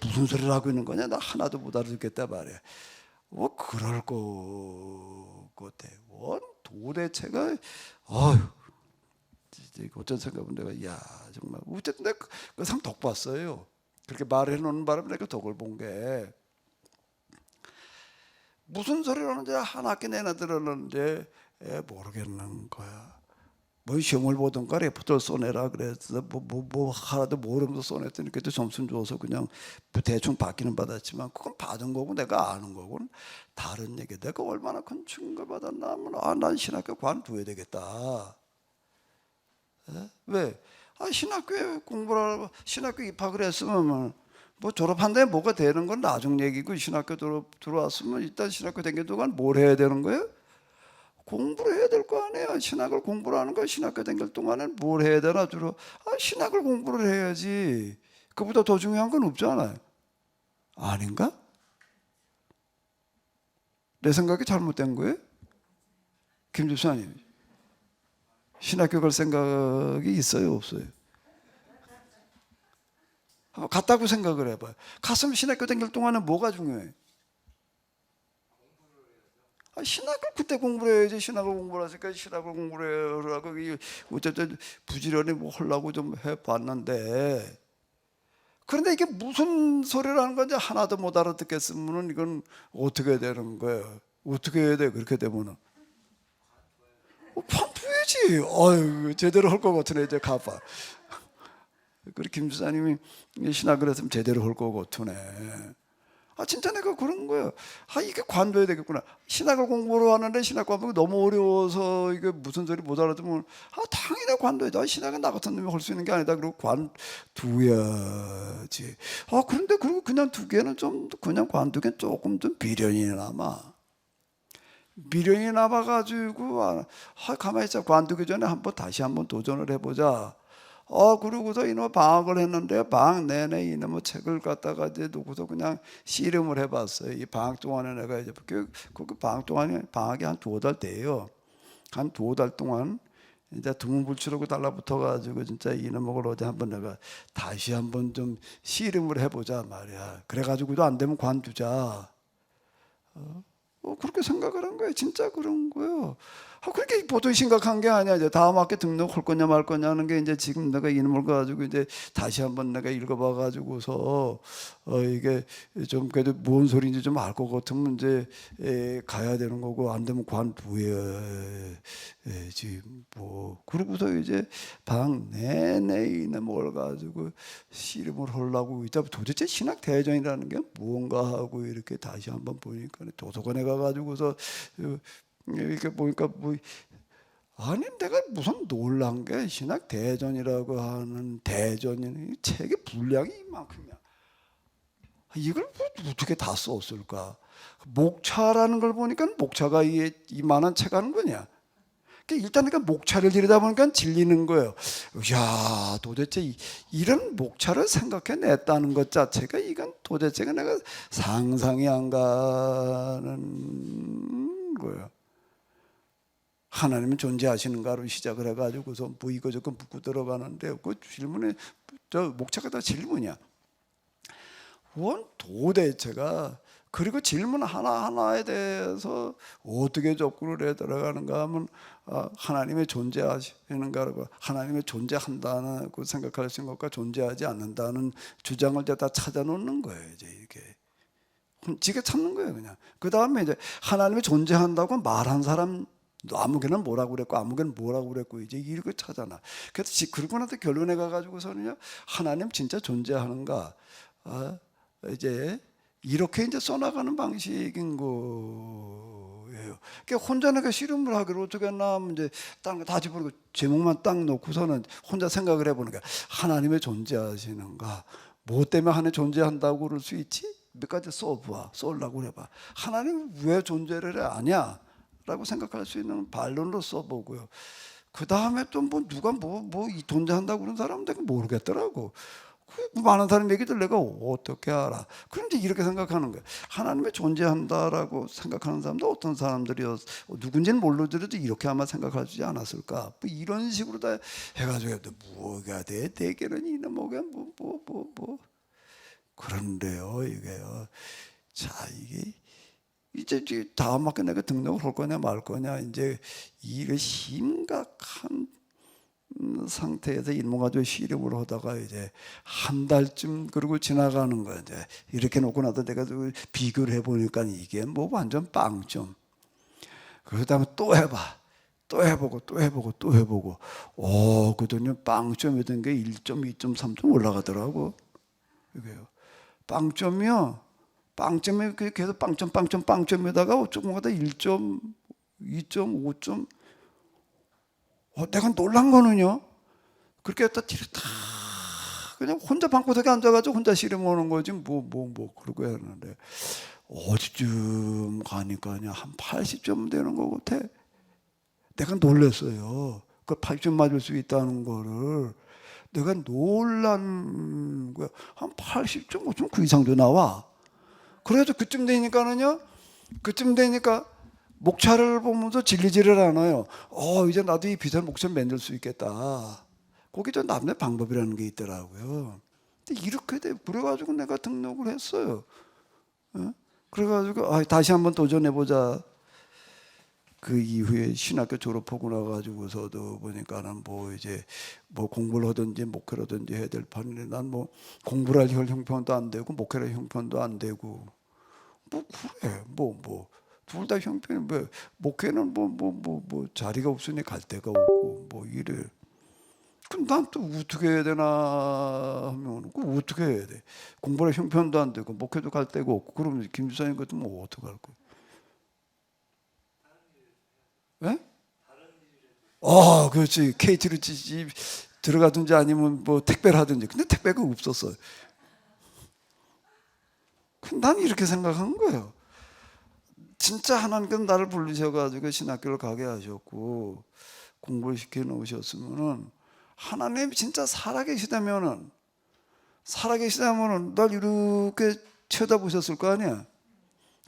무슨 소리를 하고 있는 거냐, 나 하나도 못 알아듣겠다 말이야. 그럴 것 같아. 도대체가 아유 어쩐 생각은 내가 야 정말 어쨌든 내가 그 상 덕 봤어요. 그렇게 말해 놓는 바람에 내가 덕을 본 게 무슨 소리를 하는지 한 학기 내내 들었는데 모르겠는 거야. 뭐 시험을 보던가 레포트를 써내라 그래서 뭐 하나도 모르면서 써냈더니 그때 점수 줘서 그냥 대충 받기는 받았지만 그건 받은 거고 내가 아는 거고는 다른 얘기. 내가 얼마나 큰 충격을 받았나 하면 난 신학교 관둬야 되겠다. 왜? 신학교에 공부를 하고 신학교 입학을 했으면 뭐 졸업한 다음에 뭐가 되는 건 나중 얘기고 신학교 들어왔으면 일단 신학교 다니는 동안 뭘 해야 되는 거예요? 공부를 해야 될 거 아니에요. 신학을 공부를 하는 거 신학교 다닐 동안은 뭘 해야 되나 주로 신학을 공부를 해야지. 그보다 더 중요한 건 없잖아요. 아닌가? 내 생각이 잘못된 거예요? 김 집사님 신학교 갈 생각이 있어요 없어요? 갔다고 생각을 해봐요. 갔으면 신학교 다닐 동안은 뭐가 중요해? 신학을 그때 공부를 해야지. 신학을 공부를 하니까 신학을 공부를 하라고 어쨌든 부지런히 뭐 하려고 좀 해봤는데 그런데 이게 무슨 소리를 하는 건지 하나도 못 알아듣겠으면 이건 어떻게 되는 거예요? 어떻게 해야 돼 그렇게 되면은? 반부해지. 아유 제대로 할 것 같으네 이제 가봐. 그리고 김 주사님이 신학을 했으면 제대로 할 것 같으네. 진짜 내가 그런 거예요. 이게 관둬야 되겠구나. 신학을 공부를 하는데 신학 과목이 너무 어려워서 이게 무슨 소리 못 알아듣으면 당연히 관둬야지. 신학은 나 같은 놈이 할 수 있는 게 아니다. 그리고 관두야지. 그런데 그리고 그냥 두기에는 좀 그냥 관두기엔 조금 좀 미련이 남아가지고 가만히 있자. 관두기 전에 다시 한번 도전을 해보자. 그러고서 이놈의 방학을 했는데 방학 내내 이놈의 책을 갖다가 이제 놓고서 그냥 씨름을 해봤어요. 이 방학 동안에 내가 이제 그 방학 동안에 방학이 한 2달 돼요. 한 2달 동안 이제 두문불출하고 달라붙어가지고 진짜 이놈을 어제 한번 내가 다시 한번 좀 씨름을 해보자 말이야. 그래가지고도 안 되면 관두자. 그렇게 생각을 한 거예요. 진짜 그런 거예요. 그렇게 보통 심각한 게 아니야. 이제 다음 학기 등록할 거냐 말 거냐 하는 게 이제 지금 내가 이놈을 가지고 이제 다시 한번 내가 읽어봐 가지고서 이게 좀 그래도 뭔 소리인지 좀 알 것 같으면 이제 가야 되는 거고 안 되면 관두어야지 뭐. 그러고서 이제 방 내내 이놈을 가지고 씨름을 하려고 이제 도대체 신학 대전이라는 게 무언가 하고 이렇게 다시 한번 보니까 도서관에 가가지고서 이렇게 보니까 아니 내가 무슨 놀란 게 신학 대전이라고 하는 대전이 책의 분량이 이만큼이야. 이걸 어떻게 다 썼을까? 목차라는 걸 보니까 목차가 이만한 책 하는 거냐? 일단 그러니까 목차를 들여다보니까 질리는 거예요. 야 도대체 이런 목차를 생각해냈다는 것 자체가 이건 도대체가 내가 상상이 안 가는 거예요. 하나님은 존재하시는가로 시작을 해가지고서 뭐 이거저거 묻고 들어가는데 그 질문에 목차가 다 질문이야. 도대체가 그리고 질문 하나하나에 대해서 어떻게 접근을 해 들어가는가 하면 하나님의 존재하시는가라고 하나님의 존재한다고 생각할 수 있는 것과 존재하지 않는다는 주장을 다 찾아놓는 거예요. 이제 이렇게 지게 찾는 거예요. 그냥 그 다음에 이제 하나님이 존재한다고 말한 사람 아무개는 뭐라고 그랬고 아무개는 뭐라고 그랬고 이제 이렇게 찾아나. 그래서 그러고 나서 결론에 가가지고서는요 하나님 진짜 존재하는가 이제 이렇게 이제 써나가는 방식인 거예요. 그러니까 혼자 내가 씨름을 하기로 어떻게 했나 하면 이제 다 집어넣고 제목만 딱 놓고서는 혼자 생각을 해보는 거야. 하나님의 존재하시는가? 뭐 때문에 하나님 존재한다고 그럴 수 있지? 몇 가지 써보려고 해봐. 하나님 왜 존재를 아냐? 라고 생각할 수 있는 반론으로 써보고요. 그 다음에 또 누가 존재한다고 그런 사람들은 모르겠더라고. 많은 사람 얘기들 내가 어떻게 알아? 그런데 이렇게 생각하는 거예요. 하나님의 존재한다라고 생각하는 사람도 어떤 사람들이요 누군지는 모르더라도 이렇게 아마 생각하지 않았을까? 뭐 이런 식으로 다 해가지고 뭐가 돼? 대개는 이는 뭐가 그런데요 이게요. 자 이게 이제 다음 학기 내가 등록을 할 거냐 말 거냐, 이제 이게 심각한 상태에서 인문가족 시름을 하다가 이제 한 달쯤 그러고 지나가는 거야. 이제 이렇게 놓고 나서 내가 비교를 해보니까 이게 뭐 완전 빵점. 그러다가 또 해봐. 또 해보고 또 해보고 또 해보고. 그랬더니 빵점이던 게 1점, 2점, 3점 올라가더라고. 이게요. 빵점이요. 빵점이 계속 빵점에다가 조금 가다 1점, 2점, 5점. 내가 놀란 거는요. 그렇게 했다 뒤로 다 그냥 혼자 방구석에 앉아가지고 혼자 씨름하는 거지 그러고 했는데 어디쯤 가니까 그냥 한 80점 되는 거 같아. 내가 놀랐어요. 그 80점 맞을 수 있다는 거를 내가 놀란 거야. 한 80점, 5점 그 이상도 나와. 그래서 그쯤 되니까 목차를 보면서 질리지를 않아요. 이제 나도 이 비슷한 목차를 만들 수 있겠다. 거기 좀 나름의 방법이라는 게 있더라고요. 근데 이렇게 돼. 그래가지고 내가 등록을 했어요. 그래가지고 다시 한번 도전해보자. 그 이후에 신학교 졸업하고 나가지고서도 보니까는 이제 공부를 하든지 목회를 하든지 해야 될 판인데 난 공부를 할 형편도 안 되고 목회를 할 형편도 안 되고 그래 둘 다 형편이 목회는 자리가 없으니 갈 데가 없고 이래. 그럼 난 또 어떻게 해야 되나 하면 어떻게 해야 돼? 공부할 형편도 안 되고 목회도 갈 데가 없고 그러면 김 주사님 같은 어떻게 할 거야? 예? 그렇지. KT로 들어가든지 아니면 택배를 하든지. 근데 택배가 없었어요. 난 이렇게 생각한 거예요. 진짜 하나님께서 나를 부르셔가지고 신학교를 가게 하셨고 공부를 시켜 놓으셨으면은 하나님 진짜 살아계시다면은 날 이렇게 쳐다보셨을 거 아니야.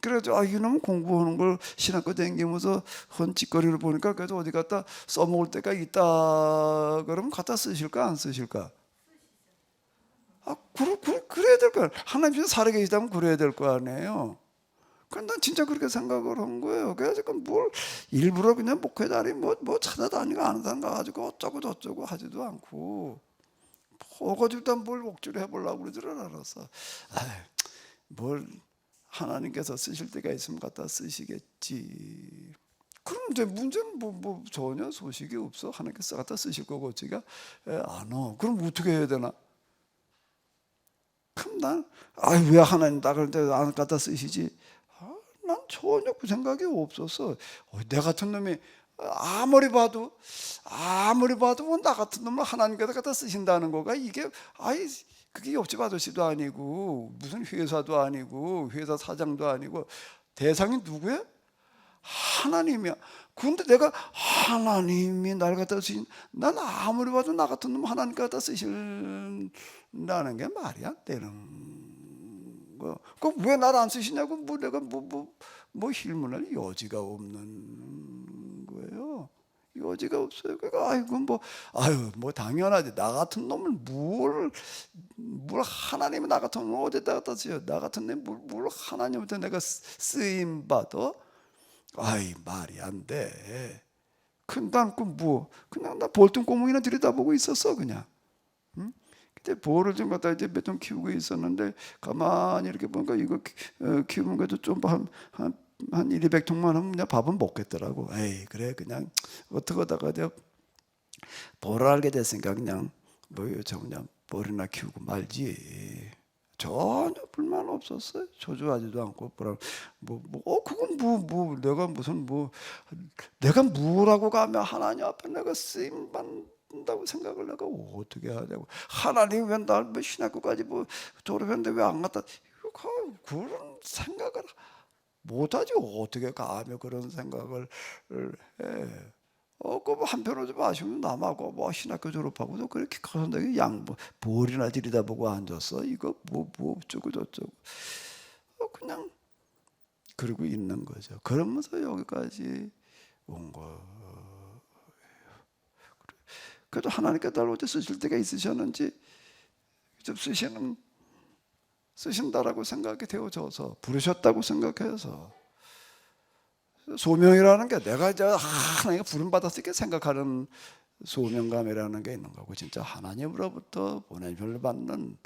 그래서 이놈은 공부하는 걸 신학교 다니면서 헌 짓거리를 보니까 그래도 어디 갖다 써먹을 때가 있다 그러면 갖다 쓰실까 안 쓰실까? 그래야 될 거야. 하나님 진짜 살아계시다면 그래야 될 거 아니에요. 난 진짜 그렇게 생각을 한 거예요. 그래서 일부러 그냥 목회 자리 찾아다니고 아는 사람 가가지고 어쩌고 저쩌고 하지도 않고 가지고 뭘 억지로 해보려고 그러지를 않았어. 하나님께서 쓰실 때가 있으면 갖다 쓰시겠지. 그럼 이제 문제는 전혀 소식이 없어. 하나님께서 갖다 쓰실 거고 제가 안 와. 그럼 어떻게 해야 되나? 그럼 난 왜 하나님 나 그런데 안 갖다 쓰시지? 난 전혀 그 생각이 없었어. 내 같은 놈이 아무리 봐도 나 같은 놈을 하나님께서 갖다 쓰신다는 거가 이게 그게 옆집 아저씨도 아니고 무슨 회사도 아니고 회사 사장도 아니고 대상이 누구야? 하나님이야. 그런데 내가 하나님이 날 갖다 쓰신 난 아무리 봐도 나 같은 놈 하나님 갖다 쓰신다는 게 말이 안 되는 거. 왜 날 안 쓰시냐고 내가 힐문할 여지가 없는 거예요. 여지가 없어요. 그러니까 당연하지. 나 같은 놈을 뭘 하나님이 나 같은 놈을 어디다 갖다 쓰여? 나 같은 놈 뭘 하나님한테 내가 쓰임 받아? 말이 안 돼. 난 그냥 나 볼등구멍이나 들여다보고 있었어 그냥. 그때 볼을 좀 갖다 이제 몇 점 키우고 있었는데 가만히 이렇게 보니까 이거 키우는 것도 좀 한 1, 200통만 하면 그냥 밥은 먹겠더라고. 그래 그냥 어떻게 하다가 내가 볼을 알게 됐으니까 그냥 그냥 볼이나 키우고 말지. 전혀 불만 없었어요. 초조하지도 않고 그건 내가 뭐라고 가면 하나님 앞에 내가 쓰임 받는다고 생각을 내가 어떻게 하냐고. 하나님 왜 날 신학교까지 졸업했는데 왜 안 갔다? 그런 생각을 못하지. 어떻게 가며 그런 생각을 해. 한편으로 좀 아쉬우면 남하고 신학교 졸업하고도 그렇게 커선다기 볼이나 들여다보고 앉았어. 이거 어쩌고 저쩌고 그냥 그러고 있는 거죠. 그러면서 여기까지 온 거예요. 그래도 하나님께서 나를 어째 쓰실 때가 있으셨는지 좀 쓰신다라고 생각이 되어져서 부르셨다고 생각해서 소명이라는 게 내가 이제 하나님께 부름 받았을 때 생각하는 소명감이라는 게 있는 거고, 진짜 하나님으로부터 보내심을 받는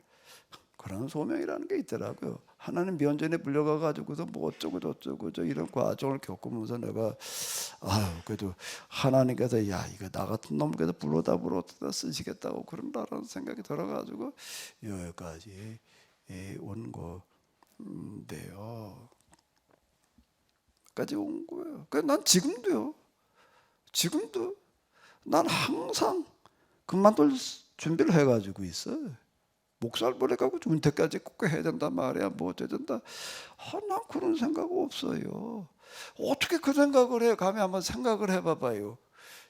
그런 소명이라는 게 있더라고요. 하나님 면전에 불려가 가지고서 뭐 어쩌고 저쩌고 저 이런 과정을 겪으면서 내가 그래도 하나님께서 야 이거 나 같은 놈께서 불러다 쓰시겠다고 그런다라는 생각이 들어가지고 여기까지 온 건데요. 까지 온 거예요. 난 지금도 난 항상 그만둘 준비를 해가지고 있어요. 목살 보내가고 은퇴까지 꼭 해야 된단 말이야. 뭐 어쩌야 된다. 난 그런 생각 없어요. 어떻게 그 생각을 해? 감히 한번 생각을 해봐봐요.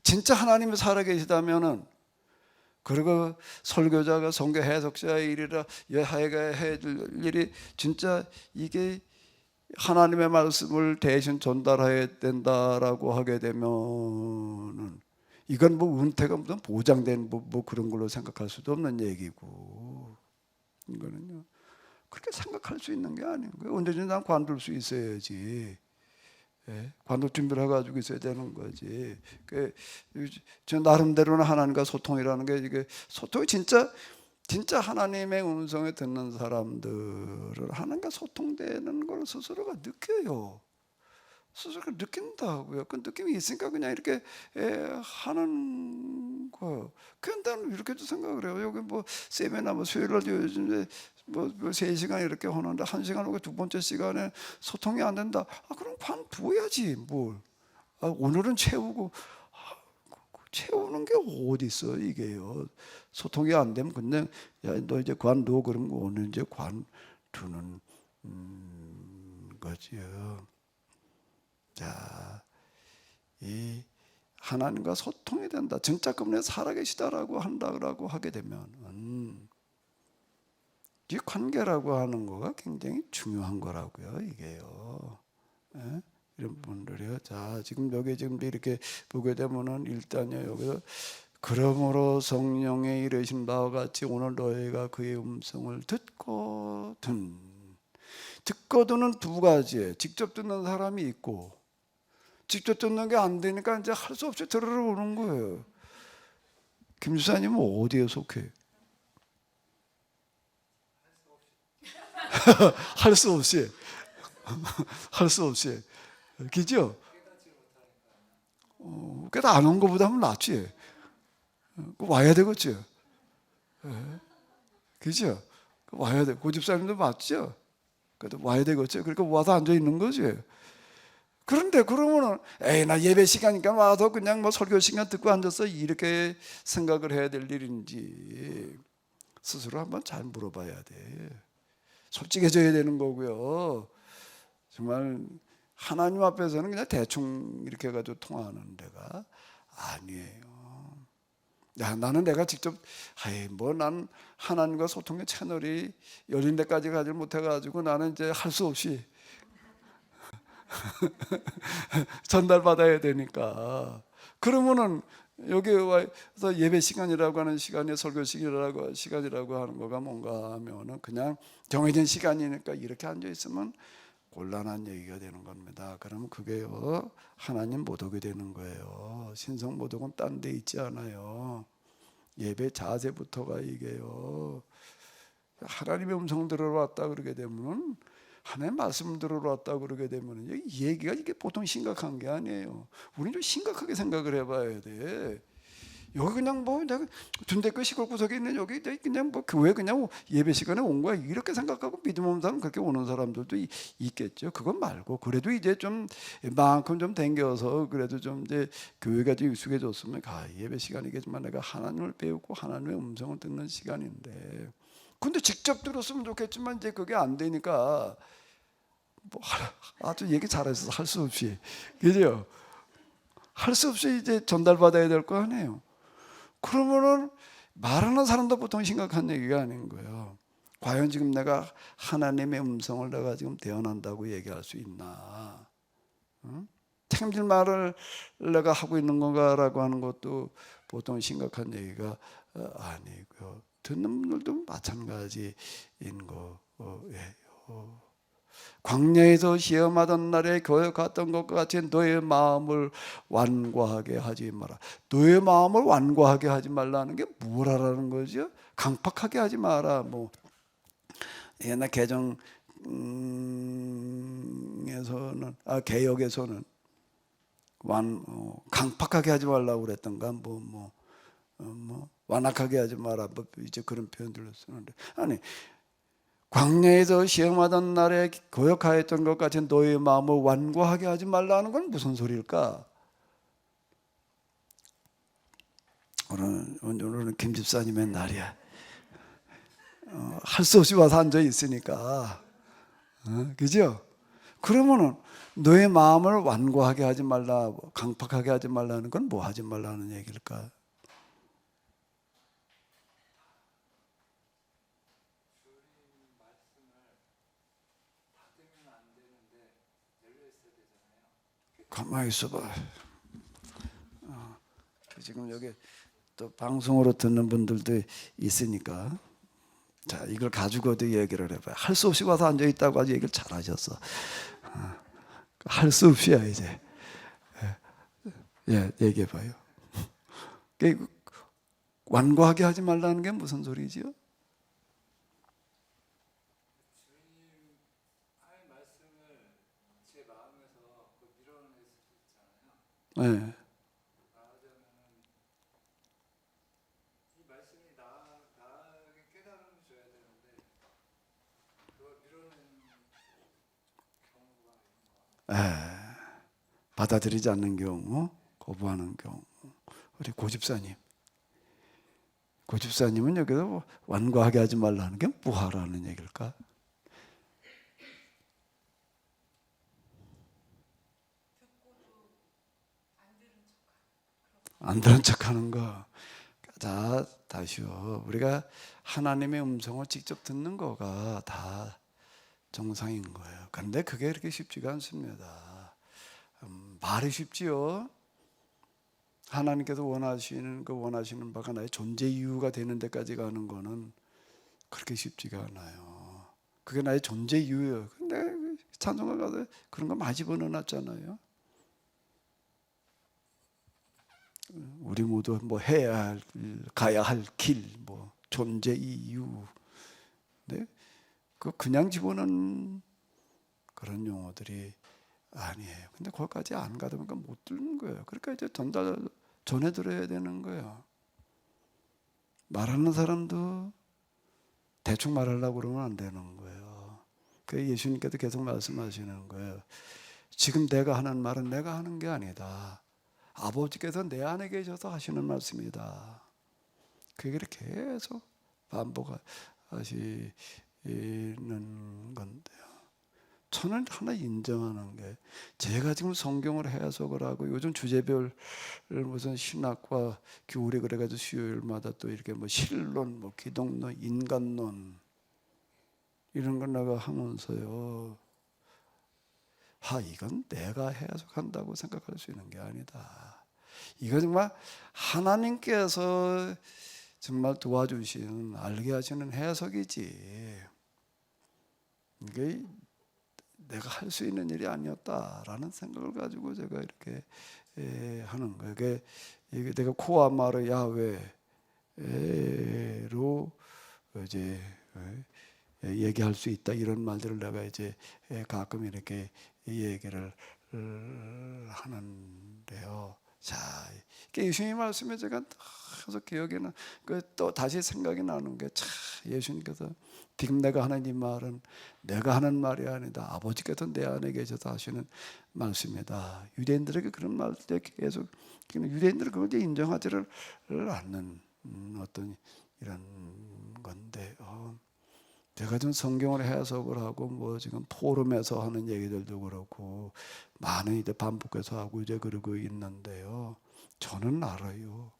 진짜 하나님이 살아계시다면은, 그리고 설교자가 성경 해석자의 일이라 여하가 해줄 일이 진짜 이게 하나님의 말씀을 대신 전달해야 된다라고 하게 되면은 이건 뭐 은퇴가 무슨 보장된 뭐 그런 걸로 생각할 수도 없는 얘기고, 이거는요 그렇게 생각할 수 있는 게 아닌 거예요. 언제든지 난 관둘 수 있어야지. 관둘 준비를 해가지고 있어야 되는 거지. 저 나름대로는 하나님과 소통이라는 게, 이게 소통이 진짜 하나님의 음성을 듣는 사람들은 하나님과 소통되는 걸 스스로가 느껴요. 스스로가 느낀다고요. 그 느낌이 있으니까 그냥 이렇게 하는 거예요. 그런데 나는 이렇게도 생각을 해요. 여기 뭐 세미나 뭐 수요일날 요즘에 뭐 3시간 이렇게 하는데 1시간 오고 두 번째 시간에 소통이 안 된다. 그럼 관두어야지 뭘. 오늘은 채우고. 채우는 게 어디 있어 이게요. 소통이 안 되면 그냥 야 너 이제 관둬 그러면 오늘 이제 관두는 거지요. 자, 이 하나님과 소통이 된다. 진짜 그분이 살아계시다라고 한다고 하게 되면 이 관계라고 하는 거가 굉장히 중요한 거라고요. 이게요. 이런 분들이요. 자, 지금 여기 지금 이렇게 보게 되면은 일단요 여기서 그러므로 성령의 이르신 바와 같이 오늘 너희가 그의 음성을 듣거든. 듣거든은 두 가지예요. 직접 듣는 사람이 있고, 직접 듣는 게 안 되니까 이제 할 수 없이 들으러 오는 거예요. 김 주사님은 어디에 속해? 할 수 없이. 할 수 없이. 그죠? 그래도 안 온 것보다는 낫지. 와야 되겠죠. 그죠? 와야 돼. 고집사님도 맞죠? 그래도 와야 되겠죠. 그러니까 와서 앉아 있는 거지. 그런데 그러면은 나 예배 시간이니까 와서 그냥 뭐 설교 시간 듣고 앉았어 이렇게 생각을 해야 될 일인지 스스로 한번 잘 물어봐야 돼. 솔직해져야 되는 거고요. 정말 하나님 앞에서는 그냥 대충 이렇게 해가지고 통하는 데가 아니에요. 야, 나는 내가 직접 난 하나님과 소통의 채널이 열린 데까지 가지 못해가지고 나는 이제 할 수 없이 전달받아야 되니까. 그러면은 여기 와서 예배 시간이라고 하는 시간이 설교 시간이라고 하는 거가 뭔가 하면은 그냥 정해진 시간이니까 이렇게 앉아 있으면 곤란한 얘기가 되는 겁니다. 그러면 그게요 하나님 모독이 되는 거예요. 신성 모독은 딴 데 있지 않아요. 예배 자세부터가 이게요. 하나님의 음성 들으러 왔다 그러게 되면, 하나님 말씀 들으러 왔다 그러게 되면 이 얘기가 이게 보통 심각한 게 아니에요. 우리는 좀 심각하게 생각을 해봐야 돼. 여기 그냥 뭐 내가 둔대교 시골 구석에 있는 여기 그냥 뭐 교회 그냥 예배 시간에 온 거야 이렇게 생각하고 믿음 없는 사람 그렇게 오는 사람들도 있겠죠. 그건 말고 그래도 이제 좀 만큼 좀 댕겨서 그래도 좀 이제 교회가 좀 익숙해졌으면 예배 시간이겠지만 내가 하나님을 배우고 하나님의 음성을 듣는 시간인데, 근데 직접 들었으면 좋겠지만 이제 그게 안 되니까 뭐 아주 얘기 잘해서 할 수 없이, 그죠? 할 수 없이 이제 전달받아야 될 거 아니에요. 그러면은 말하는 사람도 보통 심각한 얘기가 아닌 거예요. 과연 지금 내가 하나님의 음성을 내가 지금 대언한다고 얘기할 수 있나? 책임질 말을 내가 하고 있는 건가라고 하는 것도 보통 심각한 얘기가 아니고요. 듣는 분들도 마찬가지인 거예요. 광야에서 시험하던 날에 교역했던 것과 같이 너의 마음을 완고하게 하지 마라. 너의 마음을 완고하게 하지 말라는 게 뭐라는 거죠? 강팍하게 하지 마라. 뭐 옛날 개혁에서는 강팍하게 하지 말라고 그랬던가 완악하게 하지 마라. 뭐 이제 그런 표현들을 쓰는데 아니 광야에서 시험하던 날에 고역하였던 것 같이 너의 마음을 완고하게 하지 말라는 건 무슨 소리일까? 오늘은 김 집사님의 날이야. 할 수 없이 와서 앉아 있으니까, 그죠? 그러면은 너의 마음을 완고하게 하지 말라, 강팍하게 하지 말라는 건 뭐 하지 말라는 얘기일까? 가만히 있어봐. 지금 여기 또 방송으로 듣는 분들도 있으니까, 자 이걸 가지고도 얘기를 해봐요. 할 수 없이 와서 앉아 있다고 아주 얘기를 잘하셨어. 할 수 없이야 이제. 예, 얘기해봐요. 완고하게 하지 말라는 게 무슨 소리지요? 네. 받아들이지 않는 경우, 거부하는 경우. 우리 고집사님은 여기서 완고하게 하지 말라는 게 뭐하라는 얘기일까? 안 들은 척하는 거. 자, 다시요. 우리가 하나님의 음성을 직접 듣는 거가 다 정상인 거예요. 그런데 그게 그렇게 쉽지가 않습니다. 말이 쉽지요. 하나님께서 원하시는 바가 나의 존재 이유가 되는 데까지 가는 거는 그렇게 쉽지가 않아요. 그게 나의 존재 이유예요. 근데 찬송가 가서 그런 거 많이 집어넣어놨잖아요. 우리 모두 뭐 해야 할, 가야 할 길, 뭐 존재 이유, 네? 그냥 집어넣은 그런 용어들이 아니에요. 근데 거기까지 안 가다 보니까 못 듣는 거예요. 그러니까 이제 전해드려야 되는 거예요. 말하는 사람도 대충 말하려고 그러면 안 되는 거예요. 그 예수님께서 계속 말씀하시는 거예요. 지금 내가 하는 말은 내가 하는 게 아니다. 아버지께서 내 안에 계셔서 하시는 말씀이다. 그게 계속 반복하시는 건데요. 저는 하나 인정하는 게 제가 지금 성경을 해석을 하고 요즘 주제별 무슨 신학과 교리 그래가지고 수요일마다 또 이렇게 뭐 신론, 뭐 기독론, 인간론 이런 걸 내가 하면서요. 이건 내가 해석한다고 생각할 수 있는 게 아니다. 이거 정말 하나님께서 정말 도와주시는 알게 하시는 해석이지. 이게 내가 할 수 있는 일이 아니었다라는 생각을 가지고 제가 이렇게 하는 거예요. 이게 내가 코아마르 야훼로 이제 얘기할 수 있다 이런 말들을 내가 이제 가끔 이렇게 얘기를 하는데요. 자, 예수님 말씀에 제가 계속 기억에는 또 다시 생각이 나는 게 참 예수님께서 지금 내가 하는 이 말은 내가 하는 말이 아니다. 아버지께서 내 안에 계셔서 하시는 말씀이다. 유대인들에게 그런 말들 계속 유대인들은 그걸 이제 인정하지를 않는 어떤 이런 건데. 제가 좀 성경을 해석을 하고 뭐 지금 포럼에서 하는 얘기들도 그렇고 많은 이제 반복해서 하고 이제 그러고 있는데요. 저는 알아요.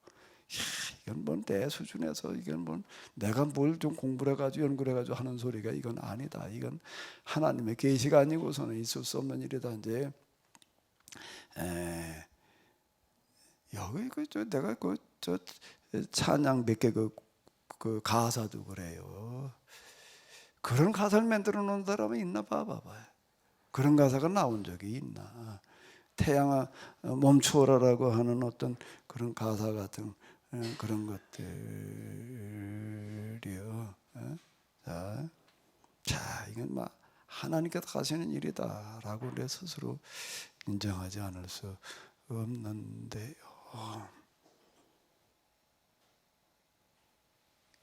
이건 뭐 내 수준에서 이건 뭐 내가 뭘 좀 공부를 해가지고 연구를 해가지고 하는 소리가 이건 아니다. 이건 하나님의 계시가 아니고서는 있을 수 없는 일이다. 이제 여기 내가 저 찬양 몇 개 그 가사도 그래요. 그런 가사를 만들어 놓은 사람이 있나 봐봐요. 그런 가사가 나온 적이 있나. 태양아 멈추어라라고 하는 어떤 그런 가사 같은 그런 것들이요. 자, 이건 막 하나님께서 하시는 일이다라고 내 스스로 인정하지 않을 수 없는데요.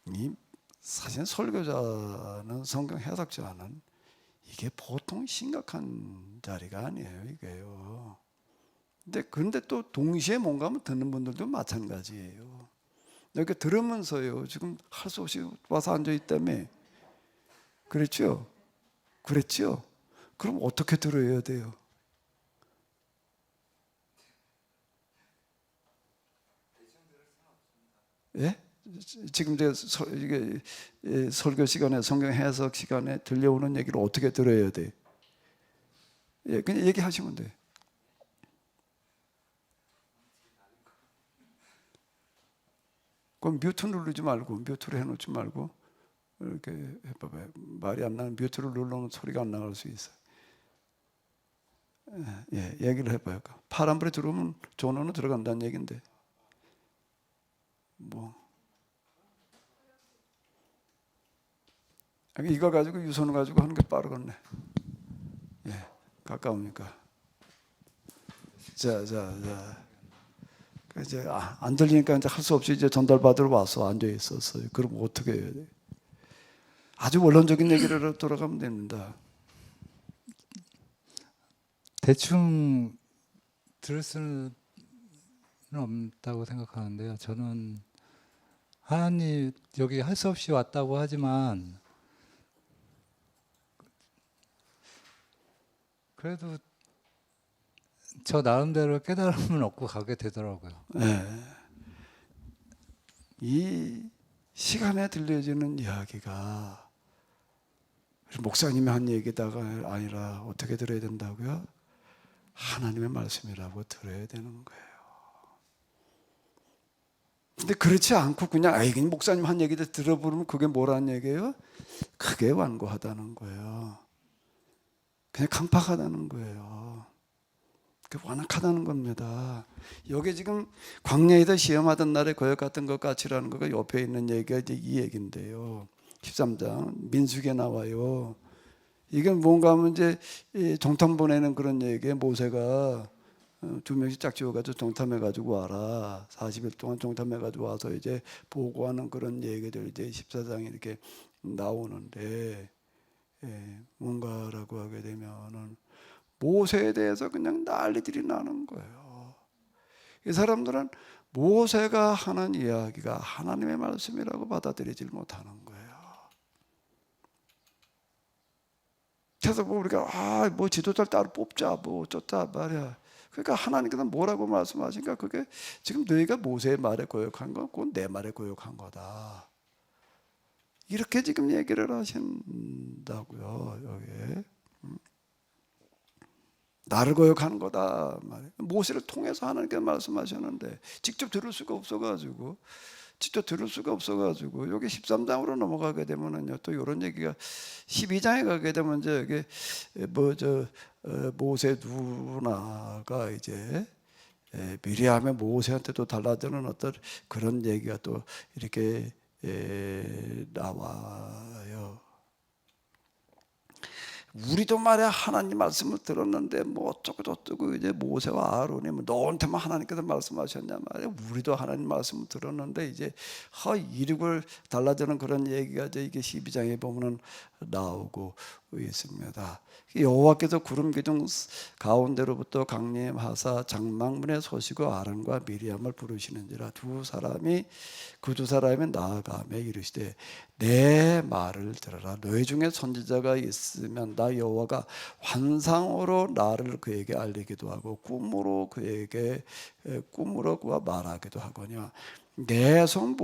이 사실 설교자는 성경 해석자는 이게 보통 심각한 자리가 아니에요, 이게요. 근데 또 동시에 뭔가 하면 듣는 분들도 마찬가지예요. 이렇게 들으면서요, 지금 할 수 없이 와서 앉아 있다며. 그랬죠? 그랬죠? 그럼 어떻게 들어야 돼요? 예? 지금 이게 설교 시간에 성경 해석 시간에 들려오는 얘기를 어떻게 들어야 돼? 예, 그냥 얘기하시면 돼. 그럼 뮤트 누르지 말고 뮤트를 해놓지 말고 이렇게 해봐봐요. 말이 안 나면 뮤트를 누르면 소리가 안 나갈 수 있어요. 예, 얘기를 해봐요. 파란불에 들어오면 전원은 들어간다는 얘긴데 뭐 이거 가지고 유선을 가지고 하는 게 빠르겠네. 예, 가까우니까. 자. 이제 안 들리니까 이제 할 수 없이 이제 전달 받으러 와서 앉아 있었어요. 그럼 어떻게 해야 돼? 아주 원론적인 얘기를 돌아가면 됩니다. 대충 들을 수는 없다고 생각하는데요. 저는 하나님 여기 할 수 없이 왔다고 하지만 그래도 저 나름대로 깨달음을 얻고 가게 되더라고요. 네. 이 시간에 들려지는 이야기가 목사님이 한 얘기다가 아니라 어떻게 들어야 된다고요? 하나님의 말씀이라고 들어야 되는 거예요. 근데 그렇지 않고 그냥 그냥 목사님 한 얘기를 들어보면 그게 뭐라는 얘기예요? 그게 완고하다는 거예요. 그냥 강팍하다는 거예요. 완악하다는 겁니다. 여기 지금 광야에서 시험하던 날에 거역 같은 것 같이라는 거가 옆에 있는 얘기가 이제 이 얘기인데요. 13장 민수기에 나와요. 이게 뭔가 하면 이제 정탐 보내는 그런 얘기에 모세가 2명씩 짝지어가지고 정탐해가지고 와라. 40일 동안 정탐해가지고 와서 이제 보고하는 그런 얘기들 이제 14장에 이렇게 나오는데 뭔가라고 하게 되면은 모세에 대해서 그냥 난리들이 나는 거예요. 이 사람들은 모세가 하는 이야기가 하나님의 말씀이라고 받아들이질 못하는 거예요. 그래서 뭐 우리가 뭐 지도자를 따로 뽑자 뭐 어쩌자 말이야. 그러니까 하나님께서 뭐라고 말씀하시니까 그게 지금 너희가 모세의 말에 거역한 건 그건 내 말에 거역한 거다. 이렇게 지금 얘기를 하신다고요. 여기에. 나를 거역하는 거다 말이에요. 모세를 통해서 하나님께서 말씀하셨는데 직접 들을 수가 없어가지고 여기 13장으로 넘어가게 되면은요 또 이런 얘기가 12장에 가게 되면 이제 여기 모세 누나가 이제 미리암의 모세한테도 달라드는 어떤 그런 얘기가 또 이렇게 나와요. 우리도 말이야 하나님 말씀을 들었는데 뭐 어쩌고 저쩌고 이제 모세와 아론이 뭐 너한테만 하나님께서 말씀하셨냐 말이야. 우리도 하나님 말씀을 들었는데 이제 이륙을 달라지는 그런 얘기가 이제 이게 12장에 보면은 나오고 있습니다. 여호와께서 구름 기둥 가운데로부터 강림하사 장막문에 서시고 아론과 미리암을 부르시는지라 두 사람이 나아가며 이르시되 내 말을 들어라. 너희 중에 선지자가 있으면 나 여호와가 환상으로 나를 그에게 알리기도 하고 꿈으로 그와 말하기도 하거니와 내 종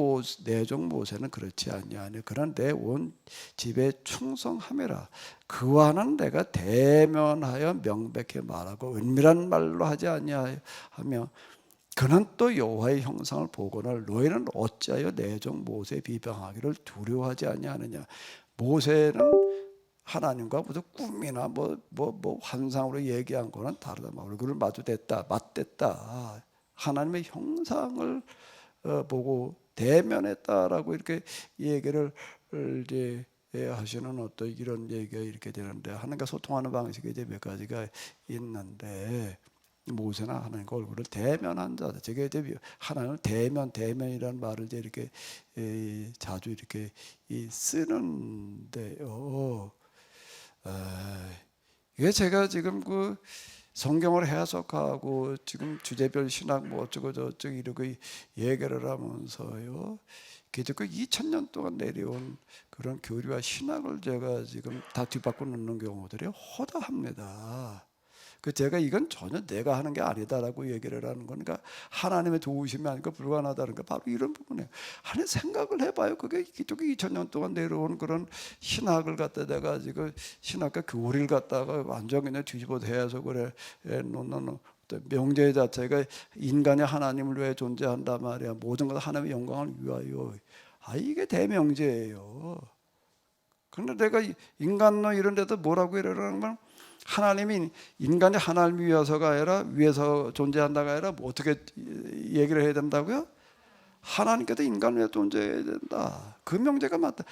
모세는 그렇지 아니하니 그런 내 온 집에 충성함이라. 그와는 내가 대면하여 명백히 말하고 은밀한 말로 하지 아니하며 그는 또 여호와의 형상을 보거늘 너희는 어찌하여 내 종 모세 비방하기를 두려워하지 아니하느냐. 모세는 하나님과 무슨 꿈이나 뭐 환상으로 얘기한 거는 다르다. 얼굴을 마주댔다, 맞댔다. 하나님의 형상을 보고 대면했다라고 이렇게 얘기를 이제 하시는 어떤 이런 얘기가 이렇게 되는데, 하나님과 소통하는 방식이 이제 몇 가지가 있는데, 모세나 하나님과 얼굴을 대면한 자, 저게 이제 하나님을 대면이라는 말을 이제 이렇게 자주 이렇게 쓰는데요. 이게 제가 지금 그 성경을 해석하고 지금 주제별 신학 뭐 어쩌고 저쩌고 이러고 얘기를 하면서요, 그 2000년 동안 내려온 그런 교리와 신학을 제가 지금 다 뒷바꿔 놓는 경우들이 허다합니다. 제가 이건 전혀 내가 하는 게 아니다라고 얘기를 하는 거니까, 하나님의 도우심이 아니고 불가능하다는 거 바로 이런 부분이에요. 하나님 생각을 해봐요. 그게 이쪽에 2000년 동안 내려온 그런 신학을 갖다가 지금 신학과 교리를 갖다가 완전 그냥 뒤집어 해석을 놓는 명제 자체가 인간이 하나님을 위해 존재한단 말이야. 모든 것 하나님의 영광을 위하여. 이게 대명제예요. 그런데 내가 인간론 이런 데도 뭐라고 이러는 건, 하나님이 인간이 하나님을 위해서가 아니라 위해서 존재한다가 아니라 뭐 어떻게 얘기를 해야 된다고요? 하나님께서 인간을 위해 존재해야 된다. 그 명제가 맞다.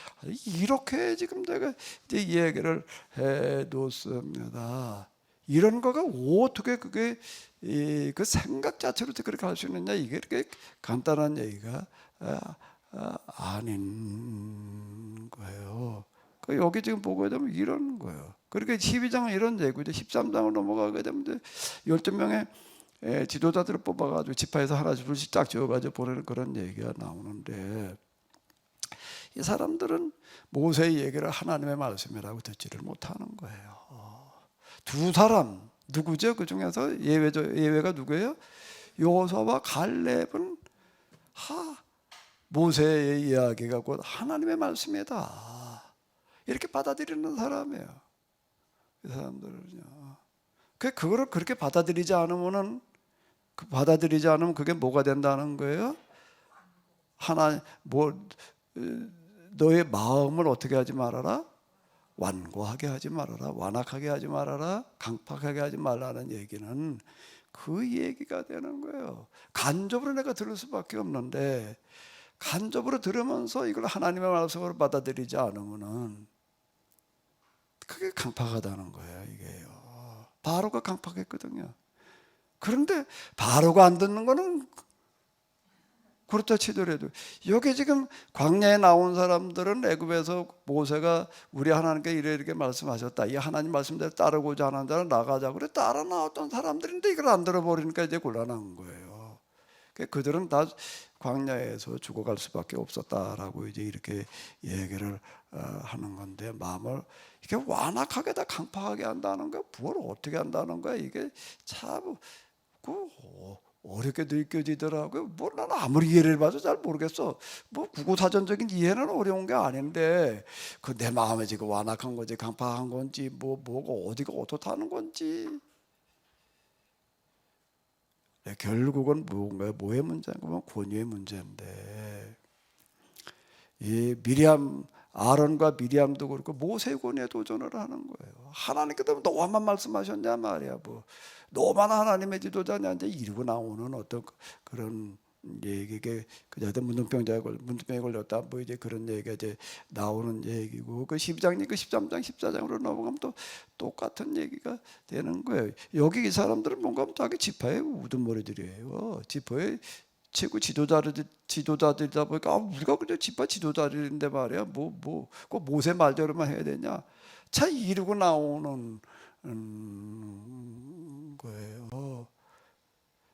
이렇게 지금 내가 이제 얘기를 해 놓습니다. 이런 거가 어떻게 그게 그 생각 자체로 그렇게 할 수 있느냐, 이게 이렇게 간단한 얘기가 아닌 거예요. 여기 지금 보게 되면 이런 거예요. 그러니까 12장은 이런 얘기죠. 13장으로 넘어가게 되면 12명의 지도자들을 뽑아가지고 지파에서 하나씩 둘씩 딱 지어가지고 보내는 그런 얘기가 나오는데, 이 사람들은 모세의 얘기를 하나님의 말씀이라고 듣지를 못하는 거예요. 두 사람 누구죠? 그 중에서 예외가 누구예요? 여호수아와 갈렙은 모세의 이야기가 곧 하나님의 말씀이다, 이렇게 받아들이는 사람이에요. 이 사람들은요. 그거를 그렇게 받아들이지 않으면 그게 뭐가 된다는 거예요? 너의 마음을 어떻게 하지 말아라? 완고하게 하지 말아라. 완악하게 하지 말아라. 강팍하게 하지 말라는 얘기는 그 얘기가 되는 거예요. 간접으로 내가 들을 수밖에 없는데, 간접으로 들으면서 이걸 하나님의 말씀으로 받아들이지 않으면은 그게 강팍하다는 거예요. 이게요. 바로가 강팍했거든요. 그런데 바로가 안 듣는 거는 그렇다 치더라도, 여기 지금 광야에 나온 사람들은 애굽에서 모세가 우리 하나님께 이렇게 말씀하셨다, 이 하나님 말씀대로 따르고자 하는 자는 나가자 그래 따라 나왔던 사람들인데 이걸 안 들어버리니까 이제 곤란한 거예요. 그들은 다 광야에서 죽어갈 수밖에 없었다라고 이제 이렇게 얘기를 하는 건데, 마음을 이게 완악하게 다 강팍하게 한다는 거야. 뭘 어떻게 한다는 거야. 이게 참 어렵게 느껴지더라고요. 나는 아무리 이해를 해봐도 잘 모르겠어. 국어사전적인 이해는 어려운 게 아닌데, 내 마음에 지금 완악한 건지 강팍한 건지 뭐가 어디가 어떻다는 건지. 결국은 뭔가요? 뭐의 문제인가? 권위의 문제인데, 이 아론과 미리암도 그렇고 모세의 권위에 도전을 하는 거예요. 하나님께서 너만 말씀하셨냐 말이야. 너만 하나님의 지도자냐, 이제 이러고 나오는 어떤 그런 얘기가, 그자들 문둥병에 걸렸다, 이제 그런 얘기가 이제 나오는 얘기고, 12장, 13장, 14장으로 넘어가면 또 똑같은 얘기가 되는 거예요. 여기 이 사람들은 뭔가 자기 지파의 우두머리들이에요. 지파의 최고 지도자들이다 보니까 우리가 그냥 지파 지도자들인데 말이야, 꼭 모세 말대로만 해야 되냐, 참 이러고 나오는 거예요.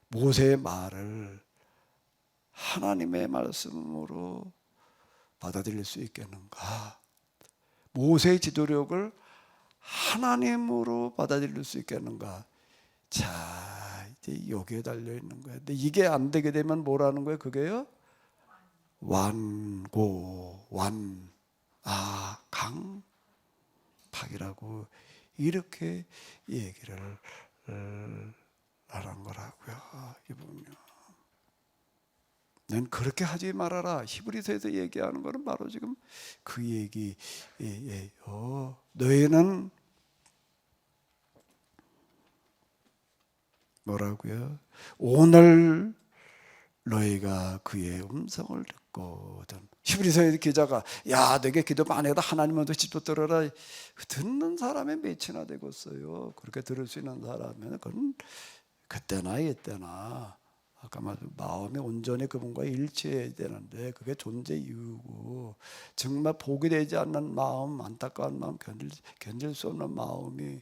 모세의 말을 하나님의 말씀으로 받아들일 수 있겠는가? 모세의 지도력을 하나님으로 받아들일 수 있겠는가? 자, 이제 여기에 달려 있는 거예요. 근데 이게 안 되게 되면 뭐라는 거예요? 그게요? 강팍이라고 이렇게 얘기를 하는 거라고요. 이게 보면. 넌 그렇게 하지 말아라. 히브리서에서 얘기하는 거는 바로 지금 그 얘기예요. 너희는 뭐라고요? 오늘 너희가 그의 음성을 듣거든. 히브리서의 기자가 야 내게 기도 많이 해도 하나님은 직접 들어라. 듣는 사람의 몇이나 되겠어요. 그렇게 들을 수 있는 사람은 그건 그때나 이때나 아까 말한 마음이 온전히 그분과 일치해야 되는데 그게 존재 이유고 정말 복이 되지 않는 마음, 안타까운 마음, 견딜 수 없는 마음이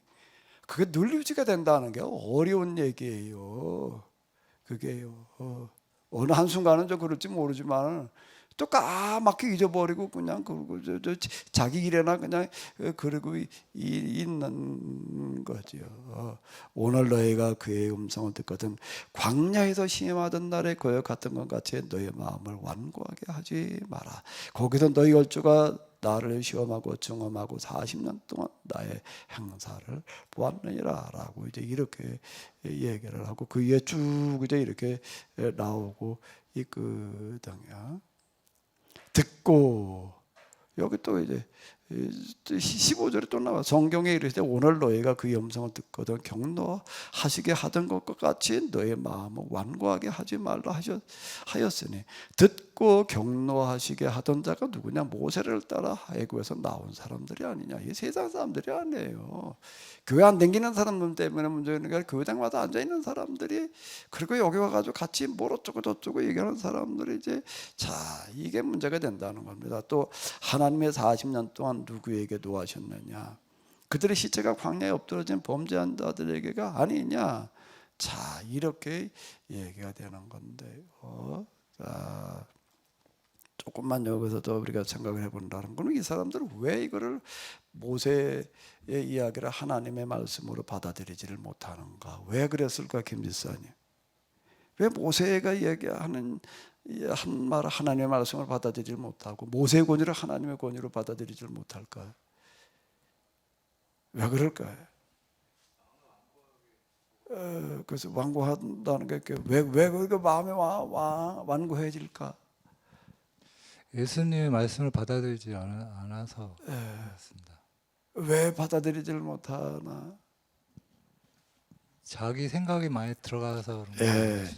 그게 늘 유지가 된다는 게 어려운 얘기예요. 그게요. 어느 한순간은 좀 그럴지 모르지만 또 까맣게 잊어버리고 그냥 그러고 자기 일에나 그냥 그러고 있는 거죠. 오늘 너희가 그의 음성을 듣거든 광야에서 시험하던 날에 거역 같은 것 같이 너희 마음을 완고하게 하지 마라. 거기서 너희 열주가 나를 시험하고 증험하고 40년 동안 나의 행사를 보았느니라 라고 이제 이렇게 얘기를 하고 그 위에 쭉 이제 이렇게 나오고 있거든요. 듣고 여기 또 이제 15절에 또 나와 성경에 이르시되 오늘 너희가 그의 음성을 듣거든 격노하시게 하던 것과 같이 너의 마음을 완고하게 하지 말라 하였으니 듣고 격노하시게 하던 자가 누구냐? 모세를 따라 애굽에서 나온 사람들이 아니냐? 이 세상 사람들이 아니에요. 교회 안 다니는 사람들 때문에 문제는 게 교회당마다 앉아있는 사람들이 그리고 여기 와가지고 같이 뭘 어쩌고 저쩌고 얘기하는 사람들이 이제 자 이게 문제가 된다는 겁니다. 또 하나님의 40년 동안 누구에게 노하셨느냐? 그들의 시체가 광야에 엎드러진 범죄한 자들에게가 아니냐? 자 이렇게 얘기가 되는 건데요. 자 조금만 여기서 더 우리가 생각을 해본다는 거는 이 사람들은 왜 이거를 모세의 이야기를 하나님의 말씀으로 받아들이지를 못하는가? 왜 그랬을까, 김 지사님? 왜 모세가 얘기하는 한 말 하나님의 말씀을 받아들이지 못하고 모세의 권위를 하나님의 권위로 받아들이지 못할까요? 왜 그럴까요? 그래서 완고한다는 게 왜 그 마음이 완고해질까? 예수님의 말씀을 받아들이지 않아서 그렇습니다. 왜 받아들이지를 못하나? 자기 생각이 많이 들어가서 그런 거예요.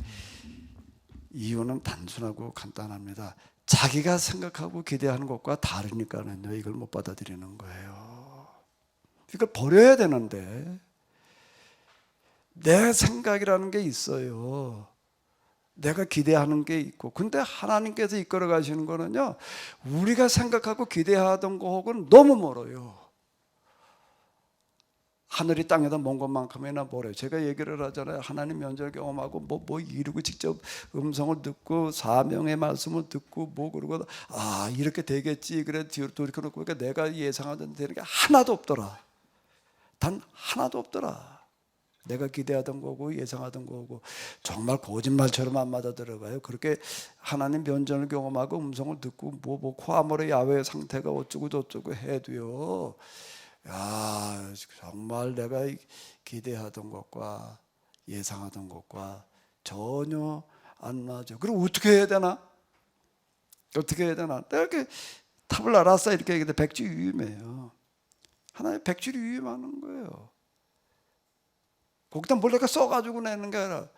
이유는 단순하고 간단합니다. 자기가 생각하고 기대하는 것과 다르니까는요. 이걸 못 받아들이는 거예요. 이걸 버려야 되는데 내 생각이라는 게 있어요. 내가 기대하는 게 있고 근데 하나님께서 이끌어 가시는 거는요. 우리가 생각하고 기대하던 거하고는 너무 멀어요. 하늘이 땅에다 먼 것만큼이나 멀어요. 제가 얘기를 하잖아요. 하나님 면전을 경험하고 뭐 이루고 직접 음성을 듣고 사명의 말씀을 듣고 뭐 그러고 아 이렇게 되겠지 그래 뒤로 돌이켜놓고 보니까 내가 예상하던 되는 게 하나도 없더라. 단 하나도 없더라. 내가 기대하던 거고 예상하던 거고 정말 거짓말처럼 안 맞아 들어가요. 그렇게 하나님 면전을 경험하고 음성을 듣고 뭐 코아모레 야외의 상태가 어쩌고 저쩌고 해도요. 야 정말 내가 기대하던 것과 예상하던 것과 전혀 안 맞아. 그럼 어떻게 해야 되나? 어떻게 해야 되나? 내가 이렇게 탑을 알았어 이렇게 얘기해 백지유임이에요. 하나의 백지유임하는 거예요. 거기다 뭘 내가 써가지고 내는 게 아니라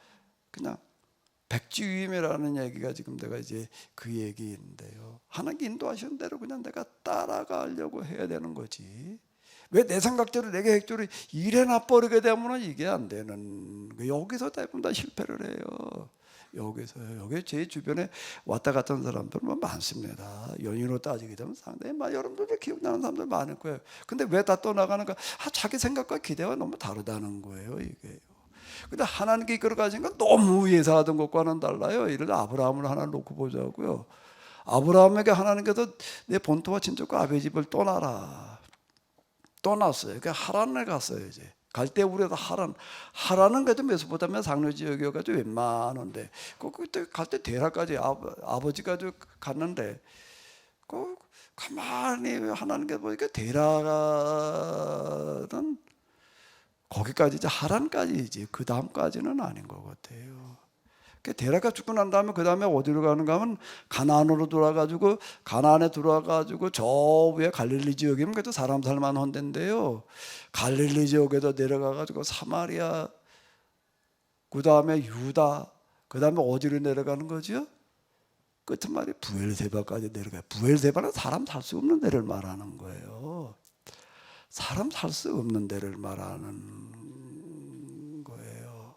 그냥 백지유임이라는 얘기가 지금 내가 이제 그 얘기인데요. 하나님 인도하시는 대로 그냥 내가 따라가려고 해야 되는 거지. 왜 내 생각대로 내 계획대로 이래나 버리게 되면 이게 안 되는 거예요. 여기서 대부분 다 실패를 해요. 여기서요. 여기 제 주변에 왔다 갔던 사람들 많습니다. 연인으로 따지게 되면 상당히 여러분들 기억나는 사람들 많을 거예요. 근데 왜 다 떠나가는가? 자기 생각과 기대가 너무 다르다는 거예요. 이게요. 근데 하나님께 이끌어 가시니까 너무 예상하던 것과는 달라요. 예를 들어 아브라함을 하나 놓고 보자고요. 아브라함에게 하나님께서 내 본토와 친척과 아버지 집을 떠났어요. 그러니까 하란에 갔어요. 이제 갈 때 우리가 하란은 그래도 메소포타미아 상류 지역이어가지고 웬만한데 그때 갈 때 데라까지 아버지가 갔는데 그 가만히 하나님께 보니까 데라는 거기까지 이제 하란까지지 그 다음까지는 아닌 것 같아요. 데라가 죽고 난 다음에 그 다음에 어디로 가는가 하면 가나안으로 돌아가지고 가나안에 들어와가지고 저 위에 갈릴리 지역이면 그래도 사람 살만한 데인데요. 갈릴리 지역에도 내려가가지고 사마리아, 그 다음에 유다, 그 다음에 어디로 내려가는 거죠? 끝은 말이 부엘세바까지 내려가요. 부엘세바는 사람 살 수 없는 데를 말하는 거예요. 사람 살 수 없는 데를 말하는 거예요.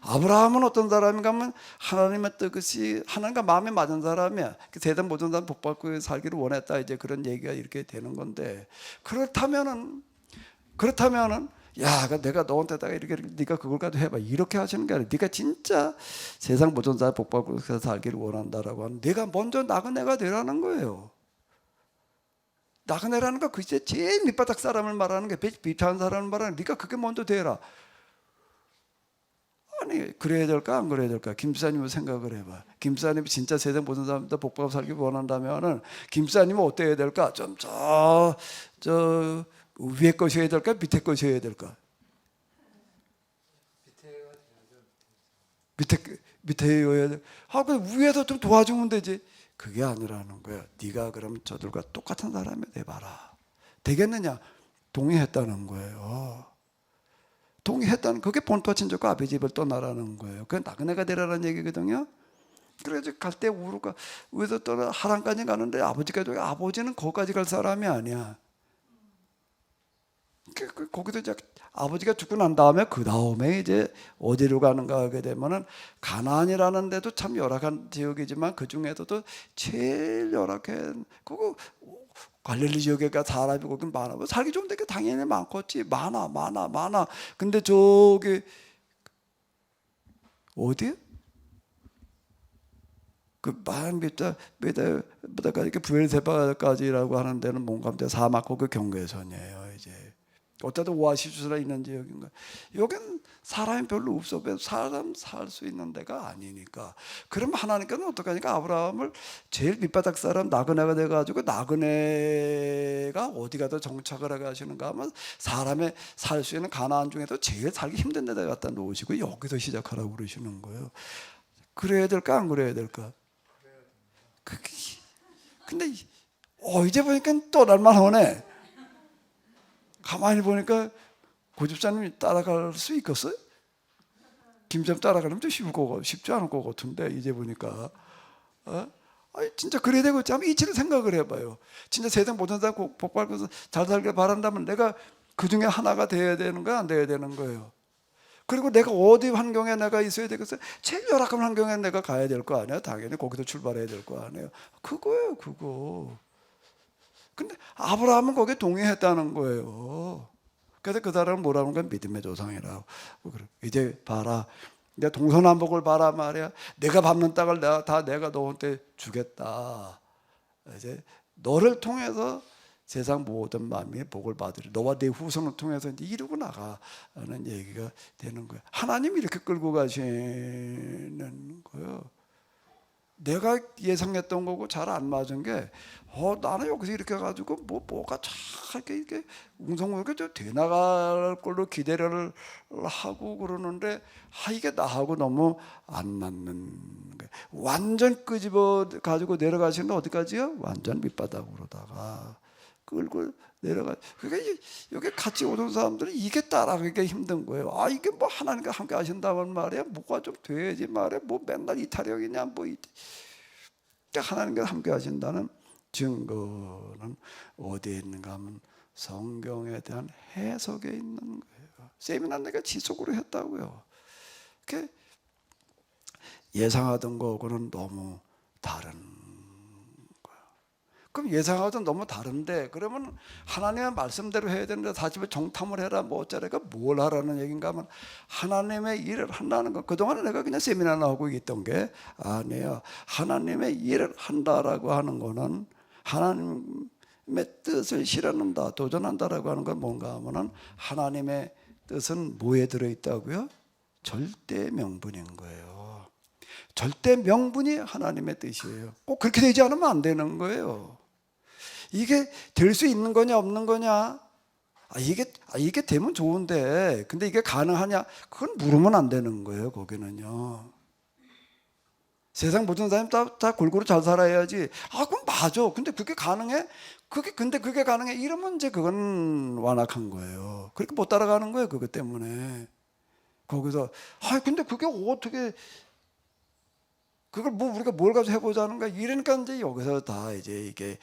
아브라함은 어떤 사람인가 하면 하나님의 뜻이 하나님과 마음에 맞은 사람이야. 세상 모든 사람 복받고 살기를 원했다. 이제 그런 얘기가 이렇게 되는 건데, 그렇다면은 야, 내가 너한테다가 이렇게 네가 그걸 가지고 해봐, 이렇게 하시는 게 아니라, 네가 진짜 세상 모든 사람 복받고 살기를 원한다라고 하면 네가 먼저 나그네가 되라는 거예요. 나그네라는 거 그게 제일 밑바닥 사람을 말하는 게, 비슷한 사람을 말하는 게, 네가 그게 먼저 되라. 아니, 그래야 될까 안 그래야 될까? 김사님은 생각을 해봐. 김사님이 진짜 세상 모든 사람들 복받고 살기 원한다면은 김사님은 어때야 될까? 좀 저 위에 것이어야 될까? 밑에 것이어야 될까? 밑에여야 돼. 그 위에서 좀 도와주면 되지. 그게 아니라는 거야. 네가 그럼 저들과 똑같은 사람이 돼봐라. 되겠느냐? 동의했다는 거예요. 동의했다는, 그게 본토 친족과 아비 집을 떠나라는 거예요. 그게 나그네가 되라는 얘기거든요. 그래서 갈 때 우루가 위에서 떠나 하란까지 가는데 아버지는 거기까지 갈 사람이 아니야. 거기서 이제 아버지가 죽고 난 다음에 그 다음에 이제 어디로 가는가 하게 되면은 가나안이라는 데도 참 열악한 지역이지만 그 중에서도 제일 열악한 그거 갈릴리 지역에가 사람이 거기 많아. 살기 좋은 데가 당연히 많겠지. 많아. 근데 저기 어디야? 그만 밑에보다 이렇게 부엘세바까지라고 하는 데는 뭔가 사막과 그 경계선이에요. 이제 어쩌다 오아시스라 있는 지역인가. 여긴 사람이 별로 없어. 사람 살 수 있는 데가 아니니까. 그럼 하나님께서는 어떻게 하니까 아브라함을 제일 밑바닥 사람 나그네가 돼가지고, 나그네가 어디 가서 정착을 하게 하시는가 하면 사람의 살 수 있는 가나안 중에서 제일 살기 힘든 데다 갖다 놓으시고 여기서 시작하라고 그러시는 거예요. 그래야 될까 안 그래야 될까? 근데 이제 보니까 떠날만 하네. 가만히 보니까 고집사님이 따라갈 수 있겠어요? 김쌤 따라가려면 좀 쉽지 않을 것 같은데, 이제 보니까 진짜 그래야 되겠지 하면 이치를 생각을 해봐요. 진짜 세상 모든 사람 복받고서 잘 살길 바란다면 내가 그 중에 하나가 돼야 되는 거야, 안 돼야 되는 거예요? 그리고 내가 어디 환경에 내가 있어야 되겠어요? 제일 열악한 환경에 내가 가야 될 거 아니야? 당연히 거기서 출발해야 될 거 아니에요? 그거예요, 그거. 근데 아브라함은 거기에 동의했다는 거예요. 그래서 그 사람은 뭐라는 건 믿음의 조상이라고. 이제 봐라, 내 동서남북을 봐라 말이야. 내가 밟는 땅을 내가 너한테 주겠다. 이제 너를 통해서 세상 모든 만민의 복을 받으리. 너와 내 후손을 통해서 이제 이루고 나가는 얘기가 되는 거예요. 하나님이 이렇게 끌고 가시는 거예요. 내가 예상했던 거고 잘 안 맞은 게, 나는 여기서 이렇게 해가지고 뭐가 잘 이렇게 웅성웅성하게 돼 나갈 걸로 기대를 하고 그러는데, 이게 나하고 너무 안 맞는 거예요. 완전 끄집어 가지고 내려가시는 어디까지요? 완전 밑바닥으로다가 끌고 내려가. 그러니까 여기 같이 오는 사람들은 이게 따라가기가 힘든 거예요. 이게 뭐 하나님과 함께 하신다면 말이야, 뭐가 좀 돼야지 말이야. 뭐 맨날 이탈형이냐 뭐. 하나님과 함께 하신다는 증거는 어디에 있는가 하면 성경에 대한 해석에 있는 거예요. 세미나 내가 지속으로 했다고요. 예상하던 거하고는 너무 다른 거예요. 그럼 예상하던 너무 다른데, 그러면 하나님의 말씀대로 해야 되는데 다시 정탐을 해라 뭐 어쩌라가 뭘 하라는 얘기인가 하면, 하나님의 일을 한다는 거. 그동안은 내가 그냥 세미나나 하고 있던 게 아니에요. 하나님의 일을 한다라고 하는 거는 하나님의 뜻을 실현한다, 도전한다라고 하는 건 뭔가 하면은, 하나님의 뜻은 뭐에 들어있다고요? 절대 명분인 거예요. 절대 명분이 하나님의 뜻이에요. 꼭 그렇게 되지 않으면 안 되는 거예요. 이게 될 수 있는 거냐 없는 거냐, 이게 되면 좋은데 근데 이게 가능하냐, 그건 물으면 안 되는 거예요. 거기는요. 세상 모든 사람이 다 골고루 잘 살아야지. 아, 그럼 맞아. 근데 그게 가능해? 근데 그게 가능해? 이러면 이제 그건 완악한 거예요. 그렇게 못 따라가는 거예요. 그것 때문에. 거기서, 아, 근데 그게 어떻게, 그걸 뭐 우리가 뭘 가지고 해보자는 거야. 이러니까 이제 여기서 다 이제 이게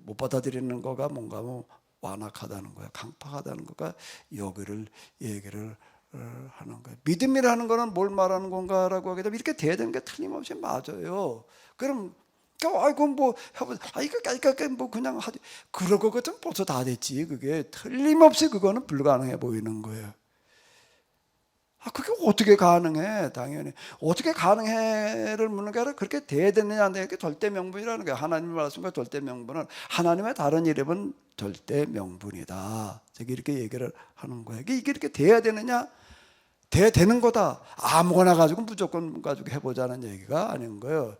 못 받아들이는 거가 뭔가 뭐 완악하다는 거야. 강팍하다는 거가 여기를 얘기를 하는 거예요. 믿음이라는 거는 뭘 말하는 건가라고 하게 되면 이렇게 돼야 되는 게 틀림없이 맞아요. 그럼 아이고 뭐 해보자. 이거 뭐 그냥 하지. 그럴 것 같으면 벌써 다 됐지. 그게 틀림없이 그거는 불가능해 보이는 거예요. 아, 그게 어떻게 가능해? 당연히 어떻게 가능해를 묻는 게 아니라 그렇게 돼야 되느냐 안 되느냐. 그게 절대명분이라는 거예요. 하나님의 말씀과 절대명분은 하나님의 다른 이름은 절대명분이다. 저기 이렇게 얘기를 하는 거예요. 이게 이렇게 돼야 되느냐? 돼야 되는 거다. 아무거나 가지고 무조건 가지고 해보자는 얘기가 아닌 거예요.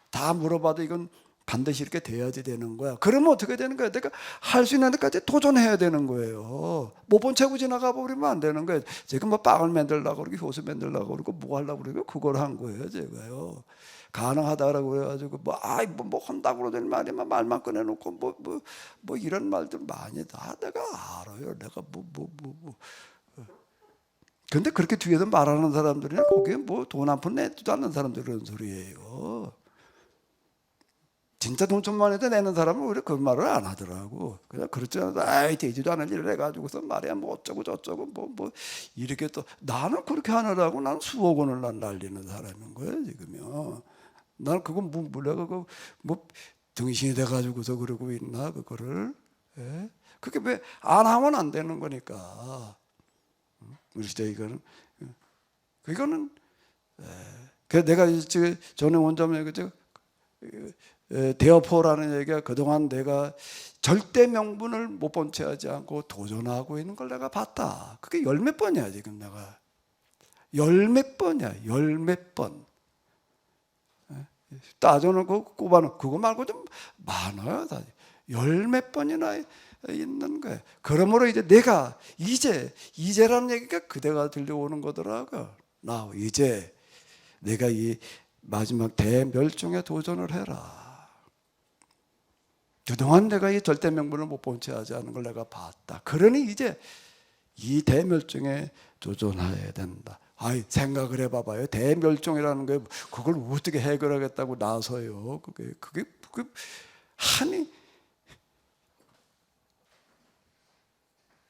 다 물어봐도 이건 반드시 이렇게 돼야지 되는 거야. 그러면 어떻게 되는 거야? 내가 할 수 있는 데까지 도전해야 되는 거예요. 못 본 채고 지나가 버리면 안 되는 거예요. 제가 뭐 빵을 만들려고 그러고 효수 만들려고 그러고 뭐 하려고 그러고 그걸 한 거예요. 제가요. 가능하다라고 그래가지고 뭐 한다고 그러더니 말이야 말만 꺼내놓고 뭐 이런 말들 많이 다 내가 알아요. 내가 뭐. 근데 그렇게 뒤에서 말하는 사람들이나 거기에 뭐 돈 한 푼 내지도 않는 사람들 그런 소리예요. 진짜 돈 좀만 해도 내는 사람은 오히려 그 말을 안 하더라고. 그냥 그렇지 않아도 되지도 않은 일을 해가지고서 말이야 뭐 어쩌고 저쩌고 뭐 이렇게 또 나는 그렇게 하느라고 나는 수억 원을 난 날리는 사람인 거예요 지금요. 나는 그거 내가 뭐 등신이 돼가지고서 그러고 있나 그거를. 예? 그게 왜 안 하면 안 되는 거니까. 우리 시대 이거는 그 내가 전에 원자면 그죠. 대어포라는 얘기가 그동안 내가 절대 명분을 못 본 채 하지 않고 도전하고 있는 걸 내가 봤다. 그게 열 몇 번이야 지금 내가. 열 몇 번이야. 열 몇 번. 따져놓고 꼽아놓고 그거 말고 좀 많아요. 열 몇 번이나 있는 거예요. 그러므로 이제 내가 이제라는 얘기가 그대가 들려오는 거더라고. 나 이제 내가 이 마지막 대멸종에 도전을 해라. 그동안 내가 이 절대명분을 못 본 채 하지 않은 걸 내가 봤다. 그러니 이제 이 대멸종에 도전해야 된다. 생각을 해봐봐요. 대멸종이라는 게 그걸 어떻게 해결하겠다고 나서요. 그게 하니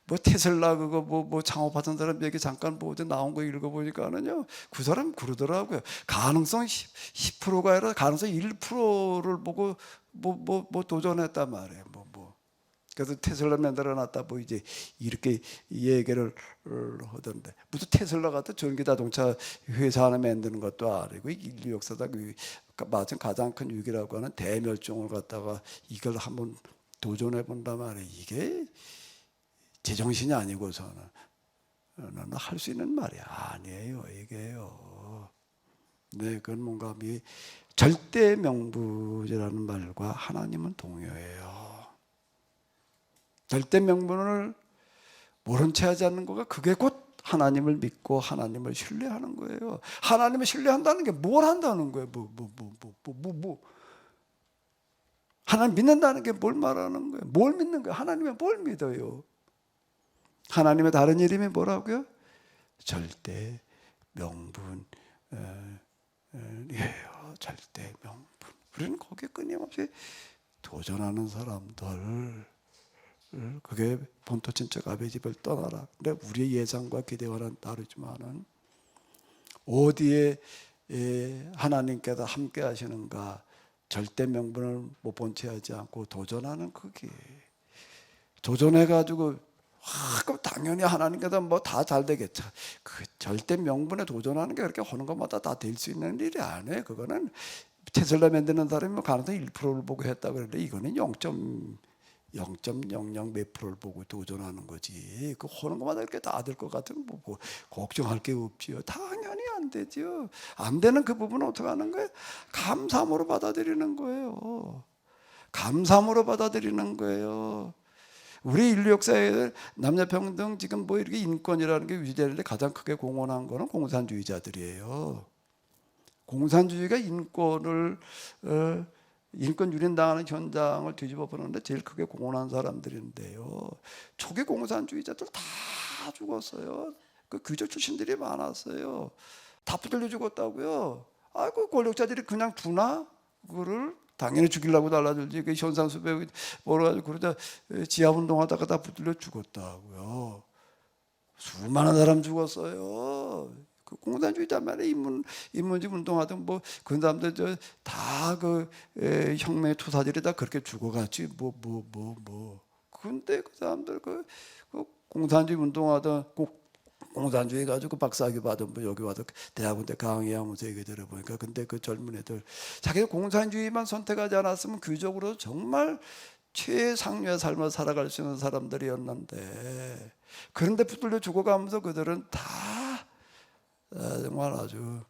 뭐 테슬라 그거 뭐 창업하던 사람 얘기 잠깐 어제 나온 거 읽어보니까는요 그 사람 그러더라고요. 가능성 10%가 아니라 가능성 1%를 보고 뭐 도전했단 말이에요. 그래서 테슬라 만들어놨다 뭐 이제 이렇게 얘기를 하던데 무슨 테슬라 같은 전기 자동차 회사 하나 만드는 것도 아니고 인류 역사다 마침 가장 큰 위기라고 하는 대멸종을 갖다가 이걸 한번 도전해 본단 말이에요. 이게 제정신이 아니고서는 할 수 있는 말이 아니에요. 이게요. 네, 그건 뭔가 절대 명분이라는 말과 하나님은 동요해요. 절대 명분을 모른 채 하지 않는 거가 그게 곧 하나님을 믿고 하나님을 신뢰하는 거예요. 하나님을 신뢰한다는 게 뭘 한다는 거예요? 하나님 믿는다는 게 뭘 말하는 거예요? 뭘 믿는 거예요? 하나님을 뭘 믿어요? 하나님의 다른 이름이 뭐라고요? 절대 명분이에요. 절대 명분. 우리는 거기에 끊임없이 도전하는 사람들. 그게 본토 친척 아베 집을 떠나라. 근데 우리의 예상과 기대와는 다르지만은 어디에 하나님께서 함께 하시는가? 절대 명분을 못 본 채 하지 않고 도전하는 그게. 도전해가지고 그럼 당연히 하나님께서 뭐 다 잘 되겠죠. 그 절대 명분에 도전하는 게 그렇게 하는 것마다 다 될 수 있는 일이 아니에요. 그거는 테슬라 만드는 사람이 가능성 1%를 보고 했다 그러는데 이거는 0.00 몇 프로를 보고 도전하는 거지. 그 하는 것마다 이렇게 다 될 것 같으면 뭐 걱정할 게 없지요. 당연히 안 되죠. 안 되는 그 부분은 어떻게 하는 거예요? 감사함으로 받아들이는 거예요. 감사함으로 받아들이는 거예요. 우리 인류 역사에 남녀평등 지금 뭐 이렇게 인권이라는 게 유지되는데 가장 크게 공헌한 거는 공산주의자들이에요. 공산주의가 인권을 인권 유린당하는 현장을 뒤집어 보는데 제일 크게 공헌한 사람들인데요. 초기 공산주의자들 다 죽었어요. 그 귀족 출신들이 많았어요. 다 붙들려 죽었다고요. 그 권력자들이 그냥 두나? 그거를 당연히 죽이려고 달라들지. 그 현상수배 뭐라가지고 그러다 지하운동하다가 다 붙들려 죽었다고요. 수많은 사람 죽었어요. 그 공산주의자 말에 인문집 운동하던 그 사람들 다그 혁명의 투사들이 다 그렇게 죽어갔지 근데 그 사람들 그 공산주의 운동하던 공산주의 가지고 박사학위 받은 여기 와서 대학원대 강의하면서 얘기 들어보니까 근데 그 젊은 애들 자기가 공산주의만 선택하지 않았으면 귀족으로 정말 최상류의 삶을 살아갈 수 있는 사람들이었는데 그런데 붙들려 죽어가면서 그들은 다 정말 아주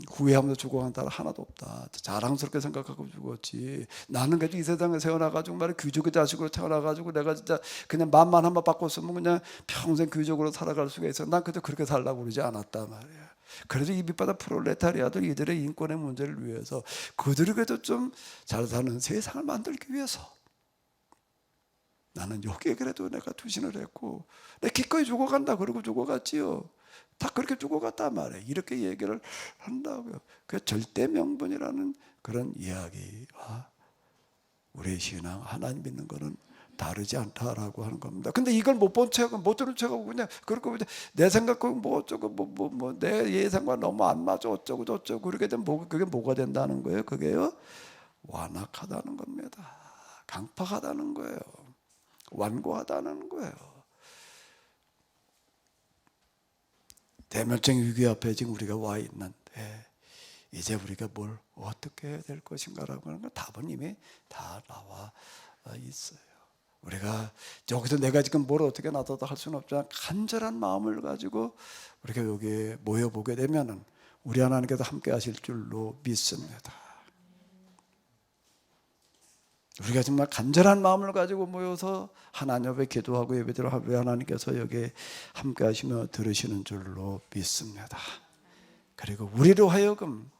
후회하면서 죽어간 사람 하나도 없다. 자랑스럽게 생각하고 죽었지. 나는 그래도 이 세상에 태어나가지고 말이야 귀족의 자식으로 태어나가지고 내가 진짜 그냥 맘만 한번 바꿨으면 그냥 평생 귀족으로 살아갈 수가 있어. 난 그래도 그렇게 살라고 그러지 않았단 말이야. 그래도 이 밑바닥 프롤레타리아들 이들의 인권의 문제를 위해서 그들이 그래도 좀 잘 사는 세상을 만들기 위해서 나는 여기에 그래도 내가 투신을 했고 내 기꺼이 죽어간다 그러고 죽어갔지요. 다 그렇게 죽어갔단 말이에요. 이렇게 얘기를 한다고요. 그 절대 명분이라는 그런 이야기와 우리의 신앙 하나님 믿는 거는 다르지 않다라고 하는 겁니다. 근데 이걸 못 본 척하고 못 들은 척하고 그냥 그렇고 내 생각하고 뭐 어쩌고 내 예상과 너무 안 맞아 어쩌고 저쩌고 그렇게 되면 그게 뭐가 된다는 거예요? 그게요 완악하다는 겁니다. 강팍하다는 거예요. 완고하다는 거예요. 대멸종 위기 앞에 지금 우리가 와 있는데 이제 우리가 뭘 어떻게 해야 될 것인가라고 하는 건 답은 이미 다 나와 있어요. 우리가 여기서 내가 지금 뭘 어떻게 나서도 할 수는 없지만 간절한 마음을 가지고 우리가 여기에 모여보게 되면은 우리 하나님께서 함께 하실 줄로 믿습니다. 우리가 정말 간절한 마음을 가지고 모여서 하나님 앞에 기도하고 예배드리고 우리 하나님께서 여기에 함께 하시며 들으시는 줄로 믿습니다. 그리고 우리로 하여금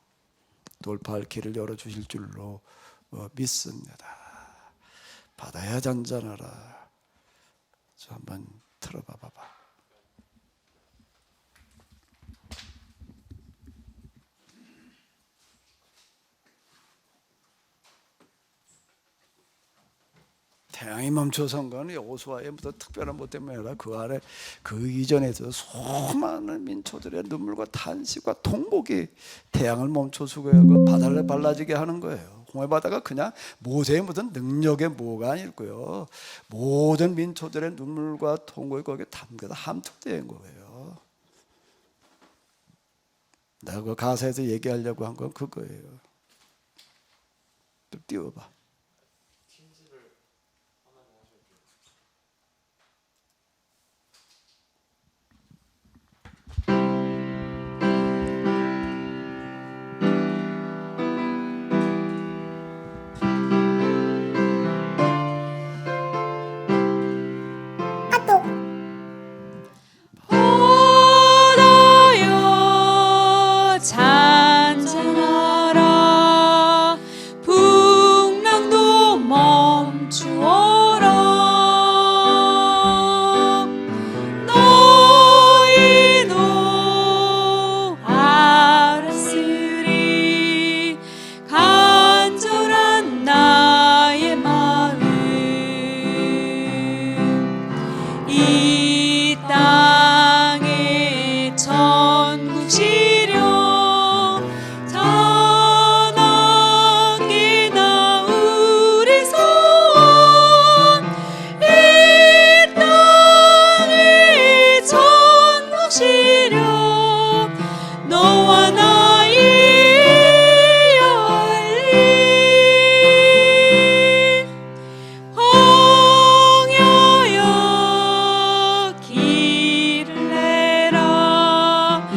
돌파할 길을 열어주실 줄로 믿습니다. 바다야 잔잔하라. 저 한번 틀어봐봐. 태양이 멈춰선 건 여호수아의 무슨 특별한 뭐 때문에 아니라 그 안에 그 이전에서 수많은 민초들의 눈물과 탄식과 통곡이 태양을 멈춰서고 그 바다를 발라지게 하는 거예요. 홍해 바다가 그냥 모세의 무슨 능력의 뭐가 아니고요. 모든 민초들의 눈물과 통곡이 거기에 담겨서 함축된 거예요. 내가 그 가사에서 얘기하려고 한 건 그거예요. 좀 띄워봐. 바다여 잔잔하라 풍랑도 멈추어라 너희도 알았으리 간절한 나의 마음 이 땅에 천국 시려 자나게 나우리 소원 이 땅에 천국 시려 너와 나의 열린 홍야여 길을 내라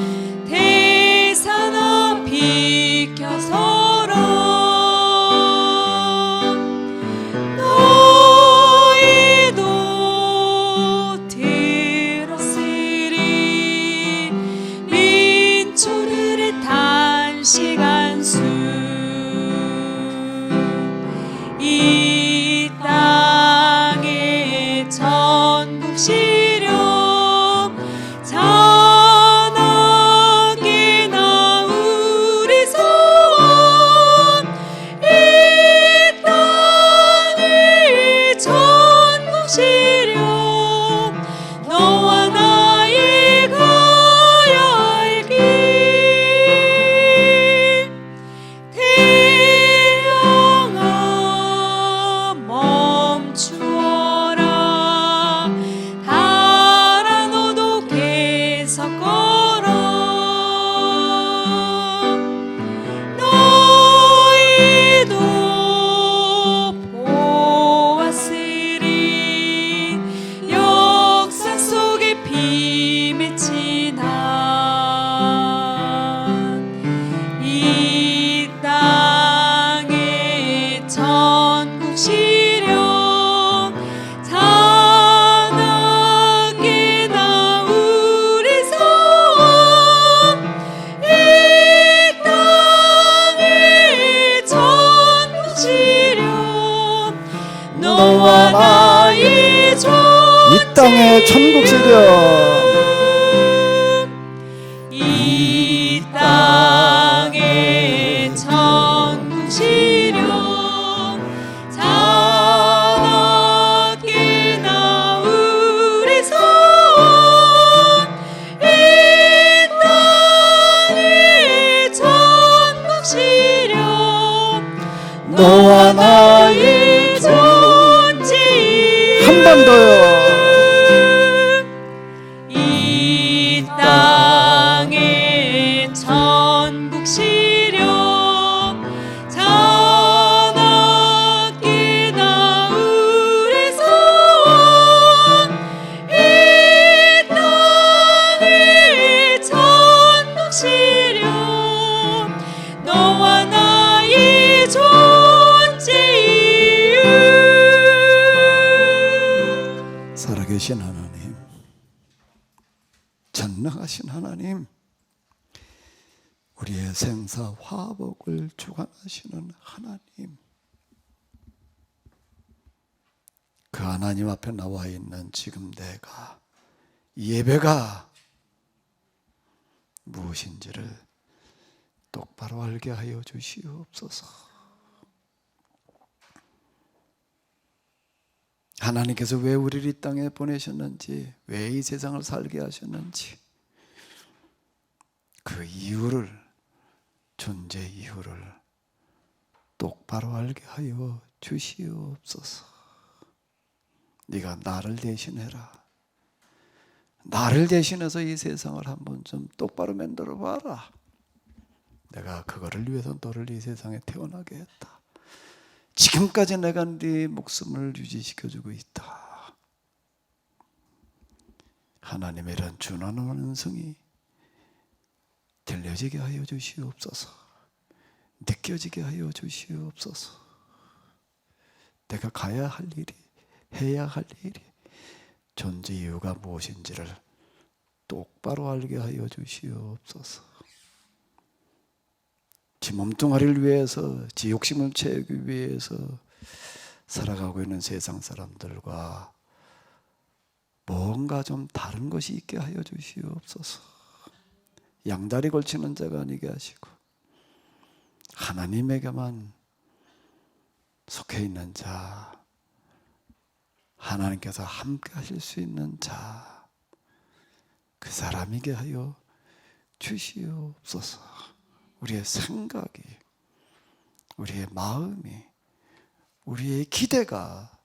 땅의 천국 시련 이 땅의 천국 시련 자나게 나우리 소원 이 땅의 천국 시련 너와 나의 존재 한 번 더요. 이 땅의 천국 시련 자나게 나우리 소원 이 땅의 천국 시련 너와 나의 존재이유 살아계신 하나님, 전능하신 하나님, 우리의 생사 화복을 주관하시는 하나님, 그 하나님 앞에 나와 있는 지금 내가, 예배가 무엇인지를 똑바로 알게 하여 주시옵소서. 하나님께서 왜 우리를 이 땅에 보내셨는지, 왜 이 세상을 살게 하셨는지, 그 이유를, 존재 이유를 똑바로 알게 하여 주시옵소서. 네가 나를 대신해라. 나를 대신해서 이 세상을 한번 좀 똑바로 만들어 봐라. 내가 그거를 위해서 너를 이 세상에 태어나게 했다. 지금까지 내가 네 목숨을 유지시켜주고 있다. 하나님의 이런 준하는 은성이 들려지게 하여 주시옵소서. 느껴지게 하여 주시옵소서. 내가 가야 할 일이, 해야 할 일이, 존재 이유가 무엇인지를 똑바로 알게 하여 주시옵소서. 지 몸뚱아리를 위해서, 지 욕심을 채우기 위해서 살아가고 있는 세상 사람들과 뭔가 좀 다른 것이 있게 하여 주시옵소서. 양다리 걸치는 자가 아니게 하시고 하나님에게만 속해 있는 자, 하나님께서 함께 하실 수 있는 자, 그 사람이게 하여 주시옵소서. 우리의 생각이, 우리의 마음이, 우리의 기대가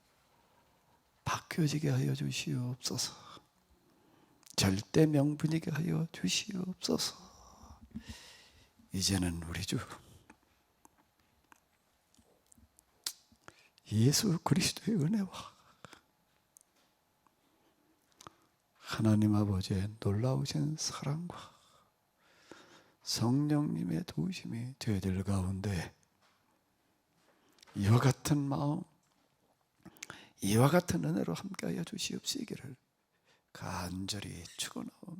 바뀌어지게 하여 주시옵소서. 절대 명분이게 하여 주시옵소서. 이제는 우리 주 예수 그리스도의 은혜와 하나님 아버지의 놀라우신 사랑과 성령님의 도우심이 저희들 가운데 이와 같은 마음, 이와 같은 은혜로 함께하여 주시옵시기를 간절히 축원하옵나이다.